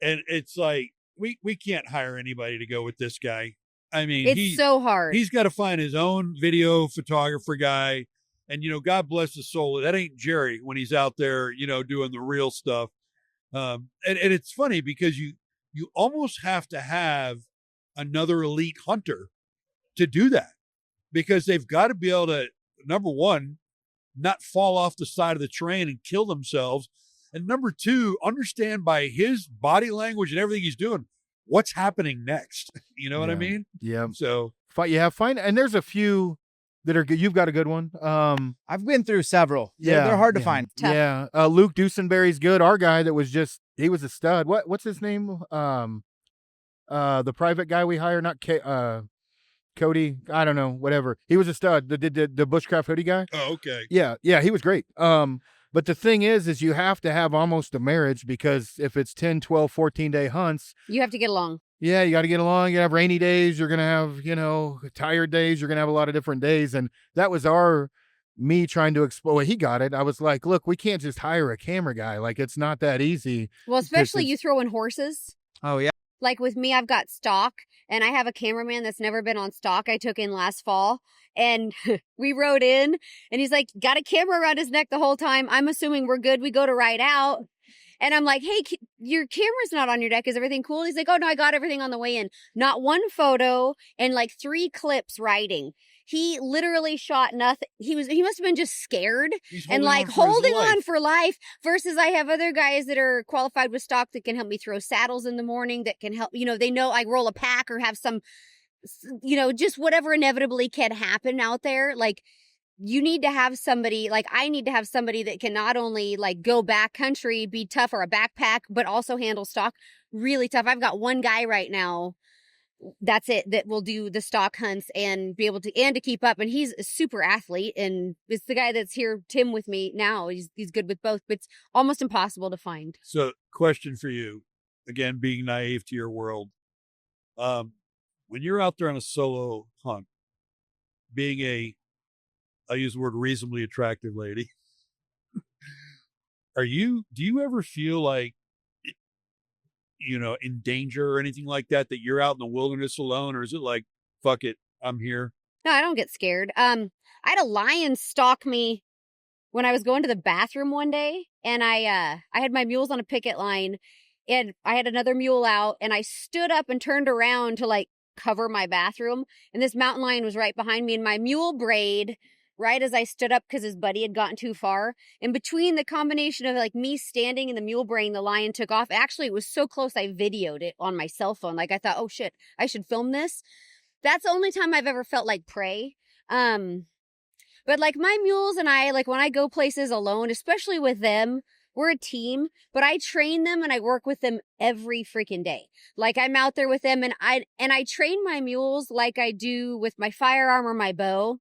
And it's like, we can't hire anybody to go with this guy. I mean, It's so hard. He's got to find his own video photographer guy. And, God bless his soul. That ain't Jerry when he's out there, doing the real stuff. And it's funny because you almost have to have another elite hunter to do that, because they've got to be able to, number one, not fall off the side of the train and kill themselves. And number two, understand by his body language and everything he's doing, what's happening next. You know what I mean? Yeah. So find, and there's a few that are good. You've got a good one. I've been through several. Yeah, They're hard to find. Tough. Yeah. Luke Dusenberry's good. Our guy that was he was a stud. What's his name? The private guy we hire, not Cody. I don't know, whatever. He was a stud. The bushcraft hoodie guy. Oh, okay. Yeah, he was great. But the thing is you have to have almost a marriage, because if it's 10, 12, 14-day hunts, You have to get along. yeah, you got to get along. You have rainy days. You're going to have, tired days. You're going to have a lot of different days. And that was me trying to explore. Well, he got it. I was like, look, we can't just hire a camera guy. Like, it's not that easy. Well, especially you throw in horses. Oh, yeah. Like with me, I've got stock, and I have a cameraman that's never been on stock. I took in last fall, and we rode in, and he's like, got a camera around his neck the whole time. I'm assuming we're good. We go to ride out. And I'm like, hey, your camera's not on your deck. Is everything cool? And he's like, oh, no, I got everything on the way in. Not one photo and like 3 clips riding. He literally shot nothing. He must have been just scared and like holding on for life, versus I have other guys that are qualified with stock that can help me throw saddles in the morning, that can help, they know I roll a pack or have some, just whatever inevitably can happen out there. Like, you need to have somebody, like I need to have somebody that can not only like go backcountry, be tough, or a backpack, but also handle stock really tough. I've got one guy right now, that's it, that will do the stock hunts and be able to, and to keep up. And he's a super athlete, and it's the guy that's here, Tim, with me now. He's good with both, but it's almost impossible to find. So question for you, again, being naive to your world. When you're out there on a solo hunt, being I'll use the word reasonably attractive lady, do you ever feel like, in danger or anything like that you're out in the wilderness alone? Or is it like, fuck it, I'm here? No, I don't get scared. I had a lion stalk me when I was going to the bathroom one day, and I had my mules on a picket line, and I had another mule out, and I stood up and turned around to like cover my bathroom, and this mountain lion was right behind me, and my mule brayed right as I stood up because his buddy had gotten too far. And between the combination of like me standing and the mule braying, the lion took off. Actually, it was so close I videoed it on my cell phone. Like I thought, oh shit, I should film this. That's the only time I've ever felt like prey. But like my mules and I, like when I go places alone, especially with them, we're a team, but I train them and I work with them every freaking day. Like I'm out there with them, and I train my mules like I do with my firearm or my bow.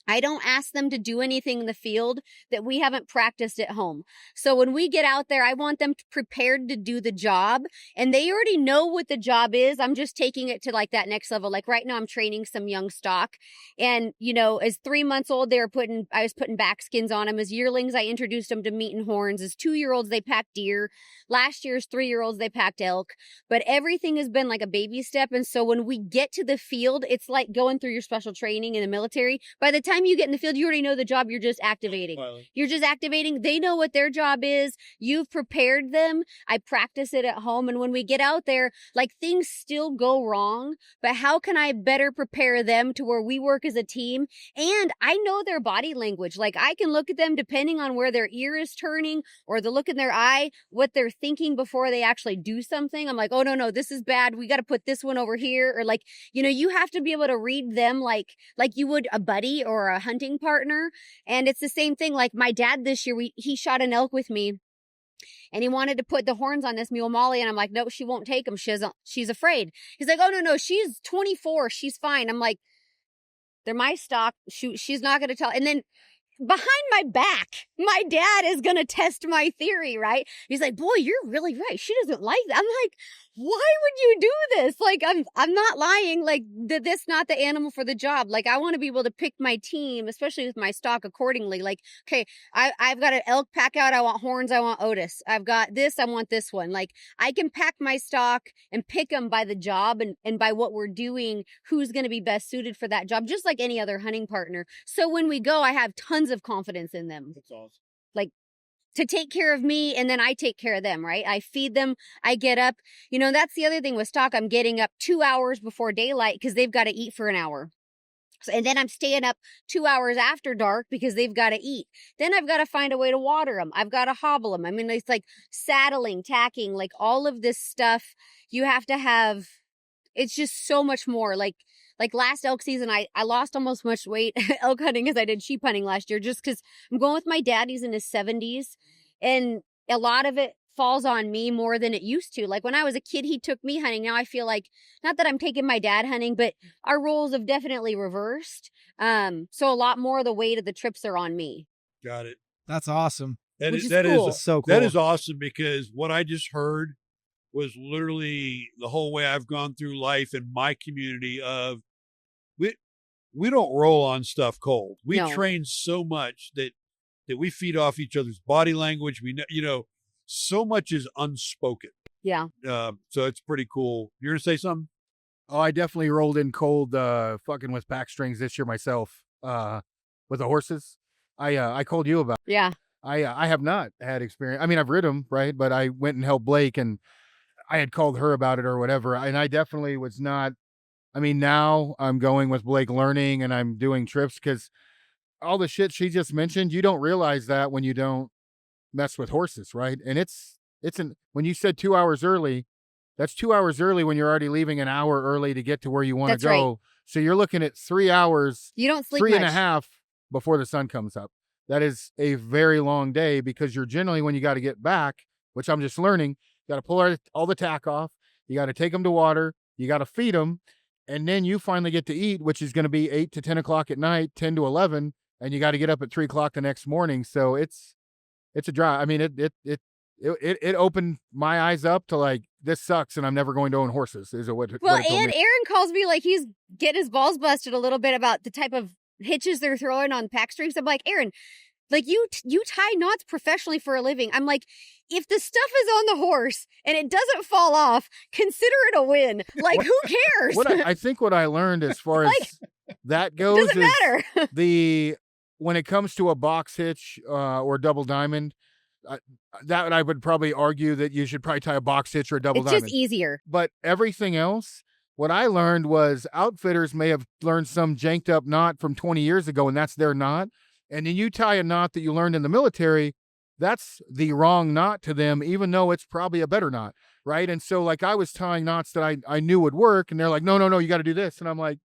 I don't ask them to do anything in the field that we haven't practiced at home. So when we get out there, I want them prepared to do the job, and they already know what the job is. I'm just taking it to like that next level. Like right now I'm training some young stock, and as 3 months old, I was putting back skins on them. As yearlings, I introduced them to meat and horns. As 2-year-olds, they packed deer. Last year's 3-year-olds, they packed elk, but everything has been like a baby step. And so when we get to the field, it's like going through your special training in the military. By the time you get in the field, you already know the job. You're just activating. You're just activating. They know what their job is. You've prepared them. I practice it at home. And when we get out there, like things still go wrong, but how can I better prepare them to where we work as a team? And I know their body language. Like I can look at them depending on where their ear is turning or the look in their eye, what they're thinking before they actually do something. I'm like, oh, no, this is bad. We got to put this one over here. Or like, you have to be able to read them like you would a buddy or a hunting partner. And it's the same thing. Like my dad this year, he shot an elk with me, and he wanted to put the horns on this mule Molly, and I'm like, no, she won't take them. She's afraid. He's like, oh no, she's 24, she's fine. I'm like, they're my stock. She's not going to tell. And then behind my back, my dad is going to test my theory, right? He's like, boy, you're really right. She doesn't like that. I'm like, why would you do this? Like, I'm not lying. Like, this not the animal for the job. Like, I want to be able to pick my team, especially with my stock, accordingly. Like, okay, I've got an elk pack out. I want horns. I want Otis. I've got this. I want this one. Like, I can pack my stock and pick them by the job and by what we're doing, who's going to be best suited for that job, just like any other hunting partner. So when we go, I have tons of confidence in them. That's awesome. Like, to take care of me, and then I take care of them, right? I feed them, I get up. You know, that's the other thing with stock. I'm getting up 2 hours before daylight because they've got to eat for an hour. So, and then I'm staying up 2 hours after dark because they've got to eat. Then I've got to find a way to water them. I've got to hobble them. I mean, it's like saddling, tacking, like all of this stuff you have to have. It's just so much more. Like last elk season, I lost almost as much weight elk hunting as I did sheep hunting last year, just because I'm going with my dad. He's in his 70s, and a lot of it falls on me more than it used to. Like when I was a kid, he took me hunting. Now I feel like, not that I'm taking my dad hunting, but our roles have definitely reversed. So a lot more of the weight of the trips are on me. Got it. That's awesome. That Which is is cool. So cool. That is awesome, because what I just heard was literally the whole way I've gone through life in my community of we don't roll on stuff cold. We train so much that we feed off each other's body language. We know, you know, so much is unspoken. Yeah. So it's pretty cool. You're going to say something? Oh, I definitely rolled in cold fucking with pack strings this year myself with the horses. I called you about. Yeah. I have not had experience. I mean, I've ridden them, right? But I went and helped Blake, and I had called her about it or whatever. And I definitely was not. I mean, now I'm going with Blake learning, and I'm doing trips, because all the shit she just mentioned, you don't realize that when you don't mess with horses, right? And when you said 2 hours early, that's 2 hours early when you're already leaving an hour early to get to where you want to go. Right. So you're looking at 3 hours. You don't sleep 3.5 before the sun comes up. That is a very long day, because you're generally, when you got to get back, which I'm just learning, you got to pull all the tack off. You got to take them to water. You got to feed them. And then you finally get to eat, which is going to be 8 to 10 o'clock at night, 10 to 11. And you got to get up at 3 o'clock the next morning. So it's a drive. I mean, it opened my eyes up to like, this sucks, and I'm never going to own horses. Well, and Aaron calls me like he's getting his balls busted a little bit about the type of hitches they're throwing on pack strings. I'm like, Aaron, like you tie knots professionally for a living. I'm like, if the stuff is on the horse and it doesn't fall off, consider it a win. Like, who cares? I think what I learned as far as that goes doesn't matter. When it comes to a box hitch or double diamond, that I would probably argue that you should probably tie a box hitch or a double diamond. It's just easier. But everything else, what I learned was outfitters may have learned some janked up knot from 20 years ago, and that's their knot. And then you tie a knot that you learned in the military, that's the wrong knot to them, even though it's probably a better knot, right? And so, like, I was tying knots that I knew would work, and they're like, no, you got to do this. And I'm like,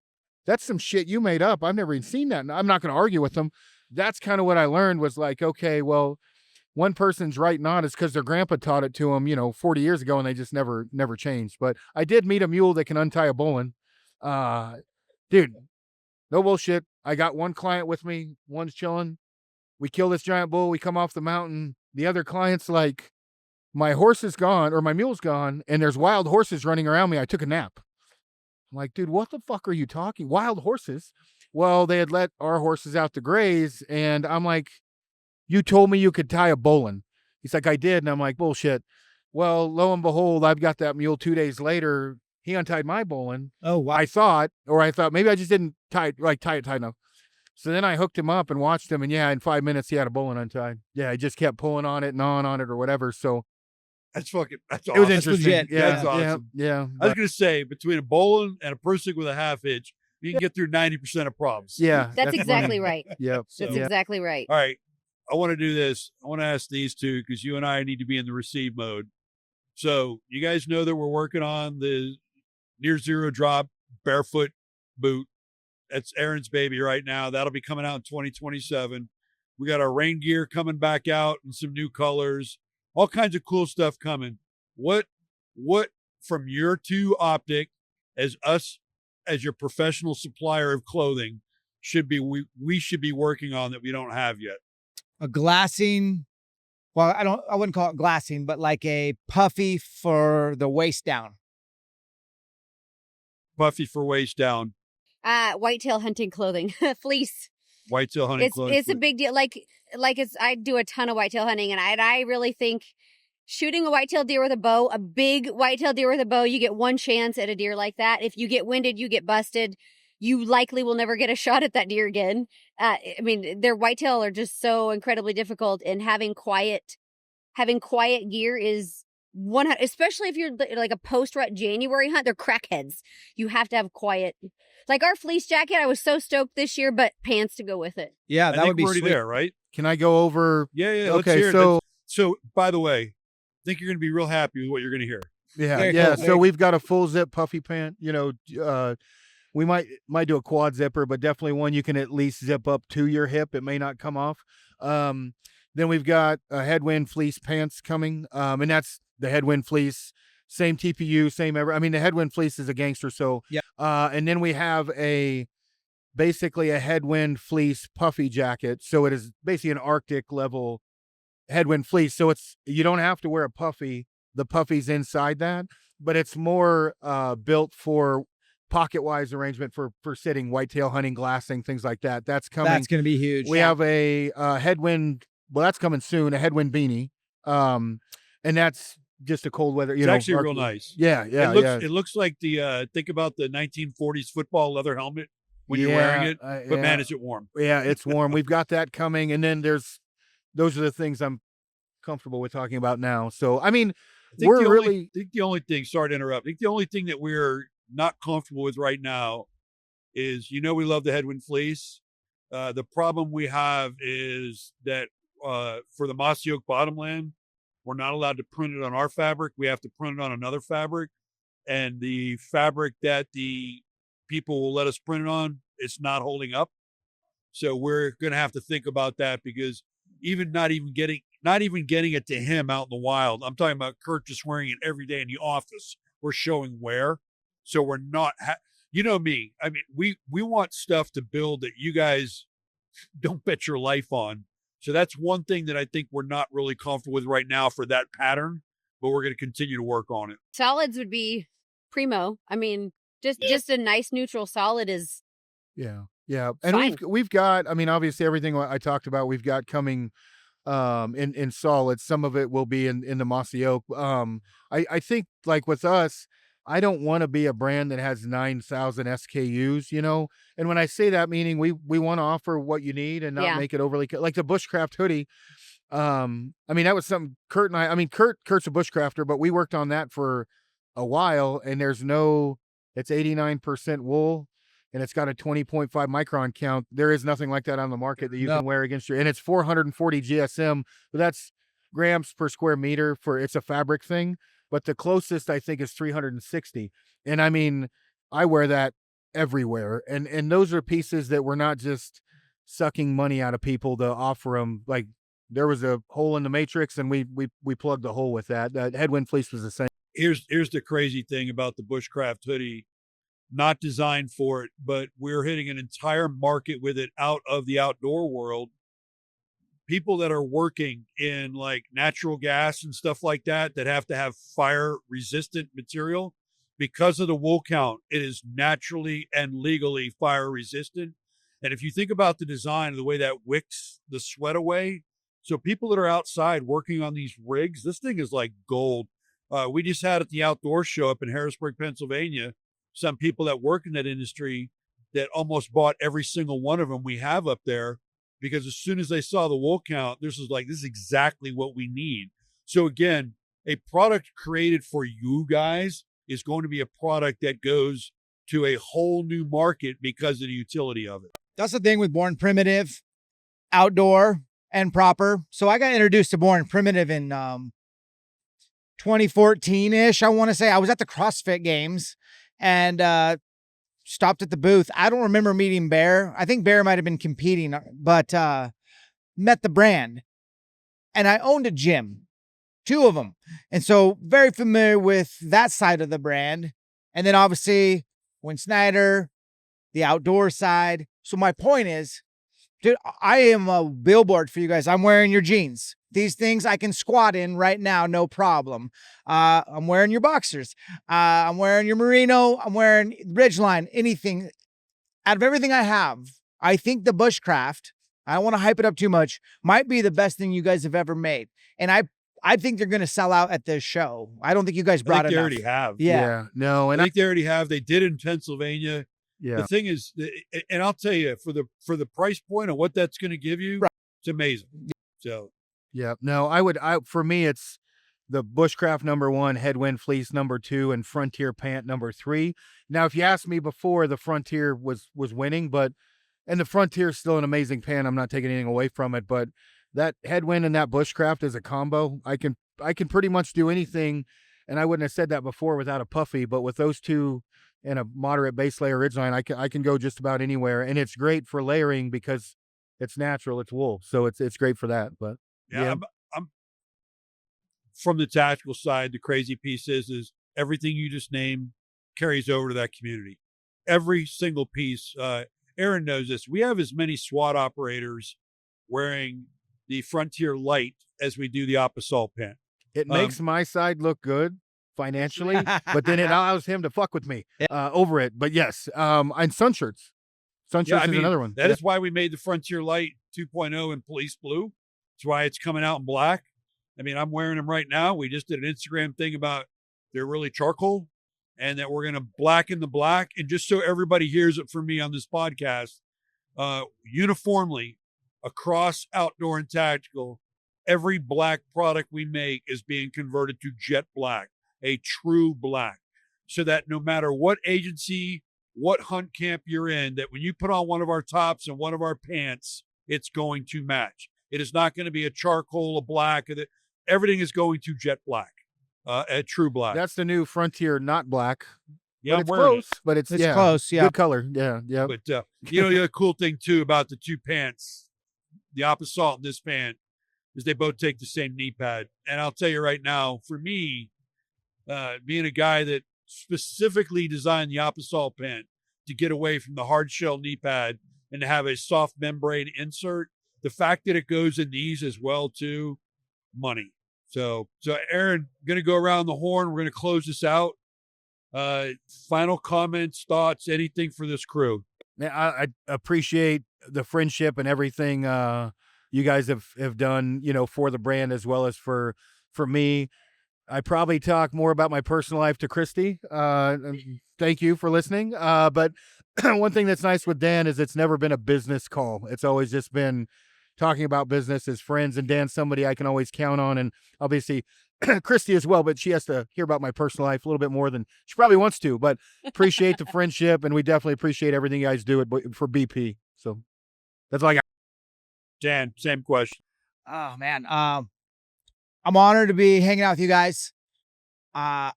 that's some shit you made up. I've never even seen that. And I'm not going to argue with them. That's kind of what I learned, was like, okay, well, one person's right knot is because their grandpa taught it to them, 40 years ago, and they just never changed. But I did meet a mule that can untie a bowline. Dude, no bullshit. I got one client with me. One's chilling. We kill this giant bull. We come off the mountain. The other client's like, my horse is gone, or my mule's gone, and there's wild horses running around me. I took a nap. I'm like, dude, what the fuck are you talking? Wild horses? Well, they had let our horses out to graze, and I'm like, you told me you could tie a bowline. He's like, I did. And I'm like, bullshit. Well, lo and behold, I've got that mule 2 days later. He untied my bowline. Oh, wow. I thought maybe I just didn't tie it tight enough. So then I hooked him up and watched him, and in 5 minutes he had a bowline untied. Yeah, he just kept pulling on it and on it or whatever. So that's awesome. It was interesting. Legit. Yeah, that's awesome. Yeah. I was going to say, between a bowline and a person with a half hitch, you can get through 90% of problems. Yeah. That's exactly right. Yep. That's exactly right. All right. I want to do this. I want to ask these two, because you and I need to be in the receive mode. So you guys know that we're working on the near zero drop barefoot boot. That's Aaron's baby right now. That'll be coming out in 2027. We got our rain gear coming back out and some new colors, all kinds of cool stuff coming. What from your two optic, as your professional supplier of clothing, we should be working on that we don't have yet? A glassing, well, I wouldn't call it glassing, but like a puffy for the waist down. puffy for waist down. Whitetail hunting clothing, fleece. Whitetail hunting clothing. It's a big deal. I do a ton of whitetail hunting, and I really think shooting a whitetail deer with a bow, a big whitetail deer with a bow, you get one chance at a deer like that. If you get winded, you get busted. You likely will never get a shot at that deer again. I mean, their whitetail are just so incredibly difficult, and having quiet gear is one, especially if you're like a post-rut January hunt, they're crackheads. You have to have quiet. Like our fleece jacket, I was so stoked this year, but pants to go with it. Yeah, that would be already sweet. there, right? Can I go over? Yeah. Okay, Let's hear so it. So, by the way, I think you're going to be real happy with what you're going to hear. yeah, Very yeah. cool. So we've got a full zip puffy pant. You know, we might do a quad zipper, but definitely one you can at least zip up to your hip. It may not come off. Then we've got a headwind fleece pants coming, and that's the headwind fleece, same TPU, same ever. I mean, the headwind fleece is a gangster. So yeah. And then we have basically a headwind fleece puffy jacket. So it is basically an Arctic level headwind fleece. So you don't have to wear a puffy. The puffy's inside that, but it's more built for pocket-wise arrangement for sitting, whitetail hunting, glassing, things like that. That's coming. That's going to be huge. We have a headwind. Well, that's coming soon. A headwind beanie, and that's just a cold weather. It's actually real nice. Yeah. It looks like the think about the 1940s football leather helmet when you're wearing it. But man, is it warm? Yeah, it's warm. We've got that coming, and then those are the things I'm comfortable with talking about now. So I mean, I think the only thing. Sorry to interrupt. I think the only thing that we're not comfortable with right now is, we love the headwind fleece. The problem we have is that for the mossy oak bottomland, we're not allowed to print it on our fabric. We have to print it on another fabric, and the fabric that the people will let us print it on, it's not holding up. So we're going to have to think about that, because not even getting it to him out in the wild. I'm talking about Kurt just wearing it every day in the office. We're showing wear. So we're not, me. I mean, we want stuff to build that you guys don't bet your life on. So that's one thing that I think we're not really comfortable with right now for that pattern, but we're going to continue to work on it. Solids would be primo. I mean, just a nice neutral solid is. Yeah. And fine. we've got, I mean, obviously everything I talked about, we've got coming in solids. Some of it will be in the mossy oak. I think, like with us, I don't want to be a brand that has 9,000 SKUs, And when I say that, meaning we want to offer what you need and not make it overly, like the bushcraft hoodie. I mean, that was something Kurt and I mean, Kurt's a bushcrafter, but we worked on that for a while, and it's 89% wool, and it's got a 20.5 micron count. There is nothing like that on the market that you can wear against and it's 440 GSM, but that's grams per square meter it's a fabric thing. But the closest I think is 360. And I mean, I wear that everywhere. And those are pieces that we're not just sucking money out of people to offer them. Like, there was a hole in the matrix, and we plugged the hole with that. That headwind fleece was the same. Here's the crazy thing about the bushcraft hoodie. Not designed for it, but we're hitting an entire market with it out of the outdoor world. People that are working in like natural gas and stuff like that have to have fire resistant material. Because of the wool count, it is naturally and legally fire resistant. And if you think about the design of the way that wicks the sweat away, so people that are outside working on these rigs, this thing is like gold. We just had at the outdoor show up in Harrisburg, Pennsylvania, some people that work in that industry that almost bought every single one of them we have up there, because as soon as they saw the wool count, this is exactly what we need. So again, a product created for you guys is going to be a product that goes to a whole new market because of the utility of it. That's the thing with Born Primitive, outdoor and proper. So I got introduced to Born Primitive in 2014-ish, I want to say. I was at the CrossFit Games and stopped at the booth. I don't remember meeting Bear. I think Bear might have been competing, but met the brand. And I owned a gym, 2 of them. And so very familiar with that side of the brand. And then obviously Aron Snyder, the outdoor side. So my point is, Dude, I am a billboard for you guys. I'm wearing your jeans. These things I can squat in right now, no problem. I'm wearing your boxers. I'm wearing your merino. I'm wearing Ridgeline. Anything. Out of everything I have, I think the bushcraft, I don't want to hype it up too much, might be the best thing you guys have ever made. And I think they're going to sell out at this show. I don't think you guys brought I think it. They already have. Yeah. No, and I think they already have. They did in Pennsylvania. yeah. The thing is, and I'll tell you, for the price point of what that's going to give you, Right. it's amazing. So Yeah. No, for me, it's the bushcraft #1, headwind fleece #2, and frontier pant #3. Now, if you asked me before, the frontier was winning, and the frontier is still an amazing pant. I'm not taking anything away from it, but that headwind and that bushcraft is a combo. I can pretty much do anything, and I wouldn't have said that before without a puffy, but with those two and a moderate base layer ridgeline, I can go just about anywhere, and it's great for layering because it's natural, it's wool, so it's great for that. But yeah. I'm from the tactical side. The crazy piece is everything you just named carries over to that community. Every single piece. Aron knows this. We have as many SWAT operators wearing the Frontier Light as we do the Opasol pant. it makes my side look good financially, but then it allows him to fuck with me over it. But yes, and sun shirts. Sun shirts is another one. That is why we made the Frontier Light 2.0 in police blue. That's why it's coming out in black. I mean, I'm wearing them right now. We just did an Instagram thing about they're really charcoal and that we're going to blacken the black. And just so everybody hears it from me on this podcast, uniformly across outdoor and tactical, every black product we make is being converted to jet black, a true black, so that no matter what agency, what hunt camp you're in, that when you put on one of our tops and one of our pants, it's going to match. It is not going to be a charcoal, a black. Everything is going to jet black, a true black. That's the new Frontier, not black. Yeah, but it's close. But it's close. Yeah, good color. Yeah, yeah. But the other cool thing too about the two pants, the Opasol and this pant, is they both take the same knee pad. And I'll tell you right now, for me, being a guy that specifically designed the Opasol pant to get away from the hard shell knee pad and to have a soft membrane insert, the fact that it goes in these as well too, money. So Aron, going to go around the horn. We're going to close this out. Final comments, thoughts, anything for this crew? I appreciate the friendship and everything you guys have done, for the brand as well as for me. I probably talk more about my personal life to Kristy. Thank you for listening. But one thing that's nice with Dan is it's never been a business call. It's always just been talking about business as friends, and Dan's somebody I can always count on, and obviously Kristy as well, but she has to hear about my personal life a little bit more than she probably wants to, but appreciate the friendship, and we definitely appreciate everything you guys do for BP. So that's all I got. Dan, same question. Oh man. I'm honored to be hanging out with you guys.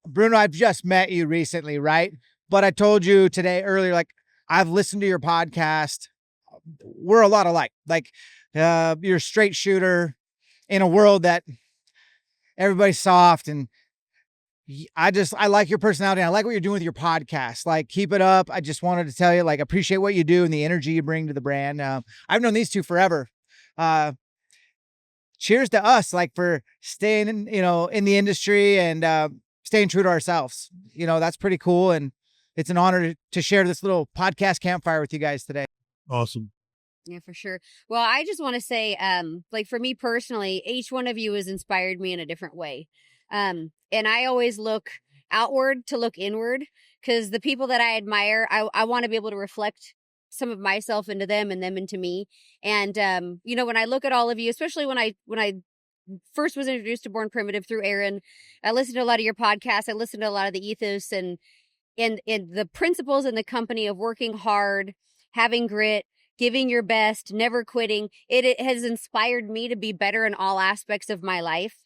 Bruno, I've just met you recently, right? But I told you today earlier, like, I've listened to your podcast. We're a lot alike. Like, you're a straight shooter in a world that everybody's soft, and I like your personality. I like what you're doing with your podcast. Like, keep it up. I just wanted to tell you, like, appreciate what you do and the energy you bring to the brand. I've known these two forever. Cheers to us, like, for staying in the industry and staying true to ourselves. That's pretty cool, and it's an honor to share this little podcast campfire with you guys today. Awesome. Yeah, for sure. Well, I just want to say, like, for me personally, each one of you has inspired me in a different way. And I always look outward to look inward, because the people that I admire, I want to be able to reflect some of myself into them and them into me. And, when I look at all of you, especially when I first was introduced to Born Primitive through Aron, I listened to a lot of your podcasts. I listened to a lot of the ethos and the principles in the company of working hard, having grit, giving your best, never quitting. It has inspired me to be better in all aspects of my life.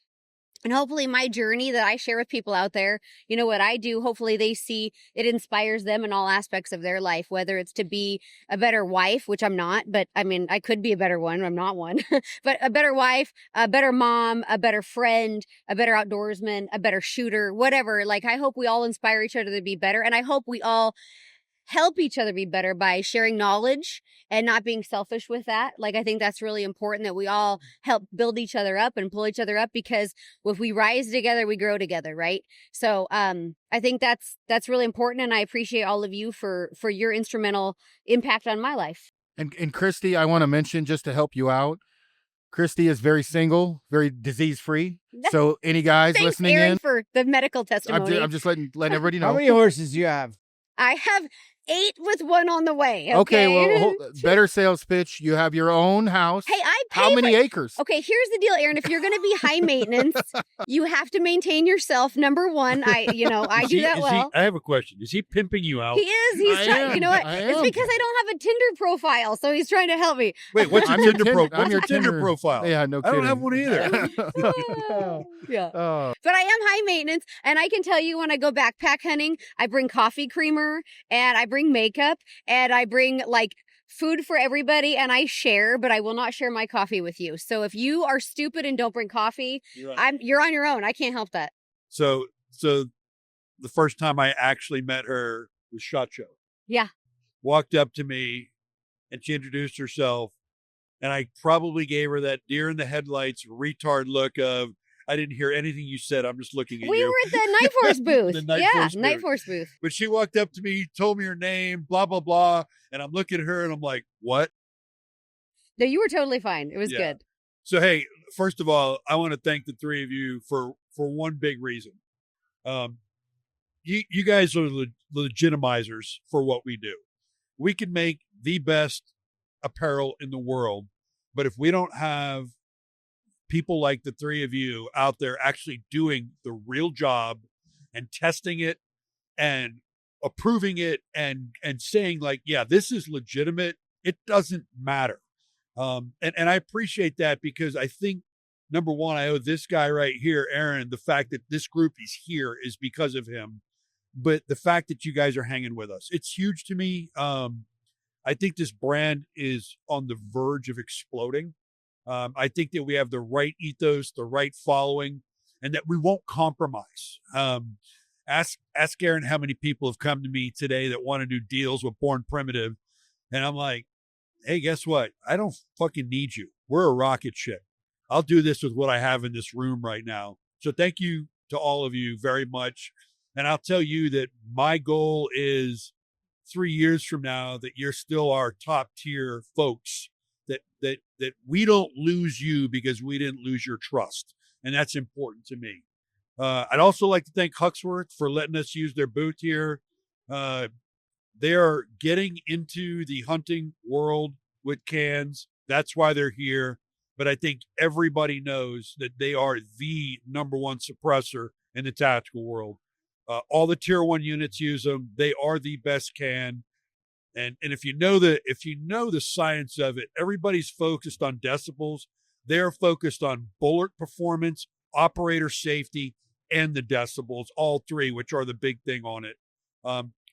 And hopefully my journey that I share with people out there, what I do, hopefully they see it inspires them in all aspects of their life, whether it's to be a better wife, which I'm not, but I mean, I could be a better one. I'm not one, but a better wife, a better mom, a better friend, a better outdoorsman, a better shooter, whatever. Like, I hope we all inspire each other to be better. And I hope we all help each other be better by sharing knowledge and not being selfish with that. Like, I think that's really important that we all help build each other up and pull each other up, because if we rise together, we grow together, right? So I think that's really important, and I appreciate all of you for your instrumental impact on my life. And Kristy, I want to mention, just to help you out, Kristy is very single, very disease-free. So any guys Thanks, listening Aaron, in, for the medical testimony. I'm just letting everybody know. How many horses do you have? I have 8 with 1 on the way. Okay, well, better sales pitch. You have your own house. Hey, I pay How many acres? Okay, here's the deal, Aaron. If you're going to be high maintenance, you have to maintain yourself. Number one, I do that well. I have a question. Is he pimping you out? He is. He's trying. You know what? I It's am. because I don't have a Tinder profile, so he's trying to help me. Wait, what's your I'm your Tinder Tinder- profile? I'm your Tinder profile? Yeah, no I kidding. don't have one either. Yeah. Oh, But I am high maintenance, and I can tell you when I go backpack hunting, I bring coffee creamer, and I bring makeup, and I bring like food for everybody, and I share, but I will not share my coffee with you. So if you are stupid and don't bring coffee, you're on your own. I can't help that. So the first time I actually met her was SHOT Show. Yeah. Walked up to me and she introduced herself, and I probably gave her that deer in the headlights retard look of, I didn't hear anything you said. I'm just looking at We you. were at the Night Force booth. The Night yeah, Force booth. Night Force booth. But she walked up to me, told me her name, blah, blah, blah. And I'm looking at her and I'm like, what? No, you were totally fine. It was Yeah. good. So, hey, first of all, I want to thank the three of you for one big reason. You guys are legitimizers for what we do. We can make the best apparel in the world, but if we don't have people like the three of you out there actually doing the real job and testing it and approving it and saying like, yeah, this is legitimate, it doesn't matter. And I appreciate that, because I think, number one, I owe this guy right here, Aaron, the fact that this group is here is because of him. But the fact that you guys are hanging with us, it's huge to me. I think this brand is on the verge of exploding. I think that we have the right ethos, the right following, and that we won't compromise. Ask Aaron how many people have come to me today that want to do deals with Born Primitive. And I'm like, hey, guess what? I don't fucking need you. We're a rocket ship. I'll do this with what I have in this room right now. So thank you to all of you very much. And I'll tell you that my goal is 3 years from now that you're still our top tier folks, that we don't lose you because we didn't lose your trust. And that's important to me. I'd also like to thank HUXWRX for letting us use their booth here. They are getting into the hunting world with cans. That's why they're here. But I think everybody knows that they are the number one suppressor in the tactical world. All the tier 1 units use them. They are the best can. And if you know the science of it, everybody's focused on decibels. They're focused on bullet performance, operator safety, and the decibels, all three, which are the big thing on it.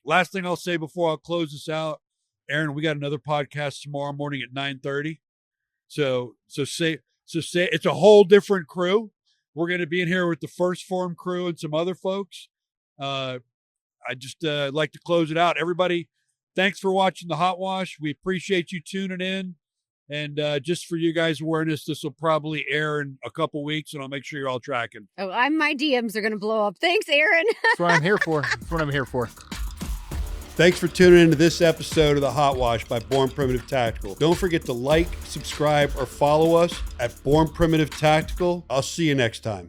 Last thing I'll say before I'll close this out, Aaron, we got another podcast tomorrow morning at 9:30. So say it's a whole different crew. We're going to be in here with the First Form crew and some other folks. I just like to close it out. Everybody, thanks for watching the Hot Wash. We appreciate you tuning in. And just for you guys' awareness, this will probably air in a couple weeks, and I'll make sure you're all tracking. Oh, my DMs are going to blow up. Thanks, Aaron. that's what I'm here for. That's what I'm here for. Thanks for tuning into this episode of the Hot Wash by Born Primitive Tactical. Don't forget to like, subscribe, or follow us at Born Primitive Tactical. I'll see you next time.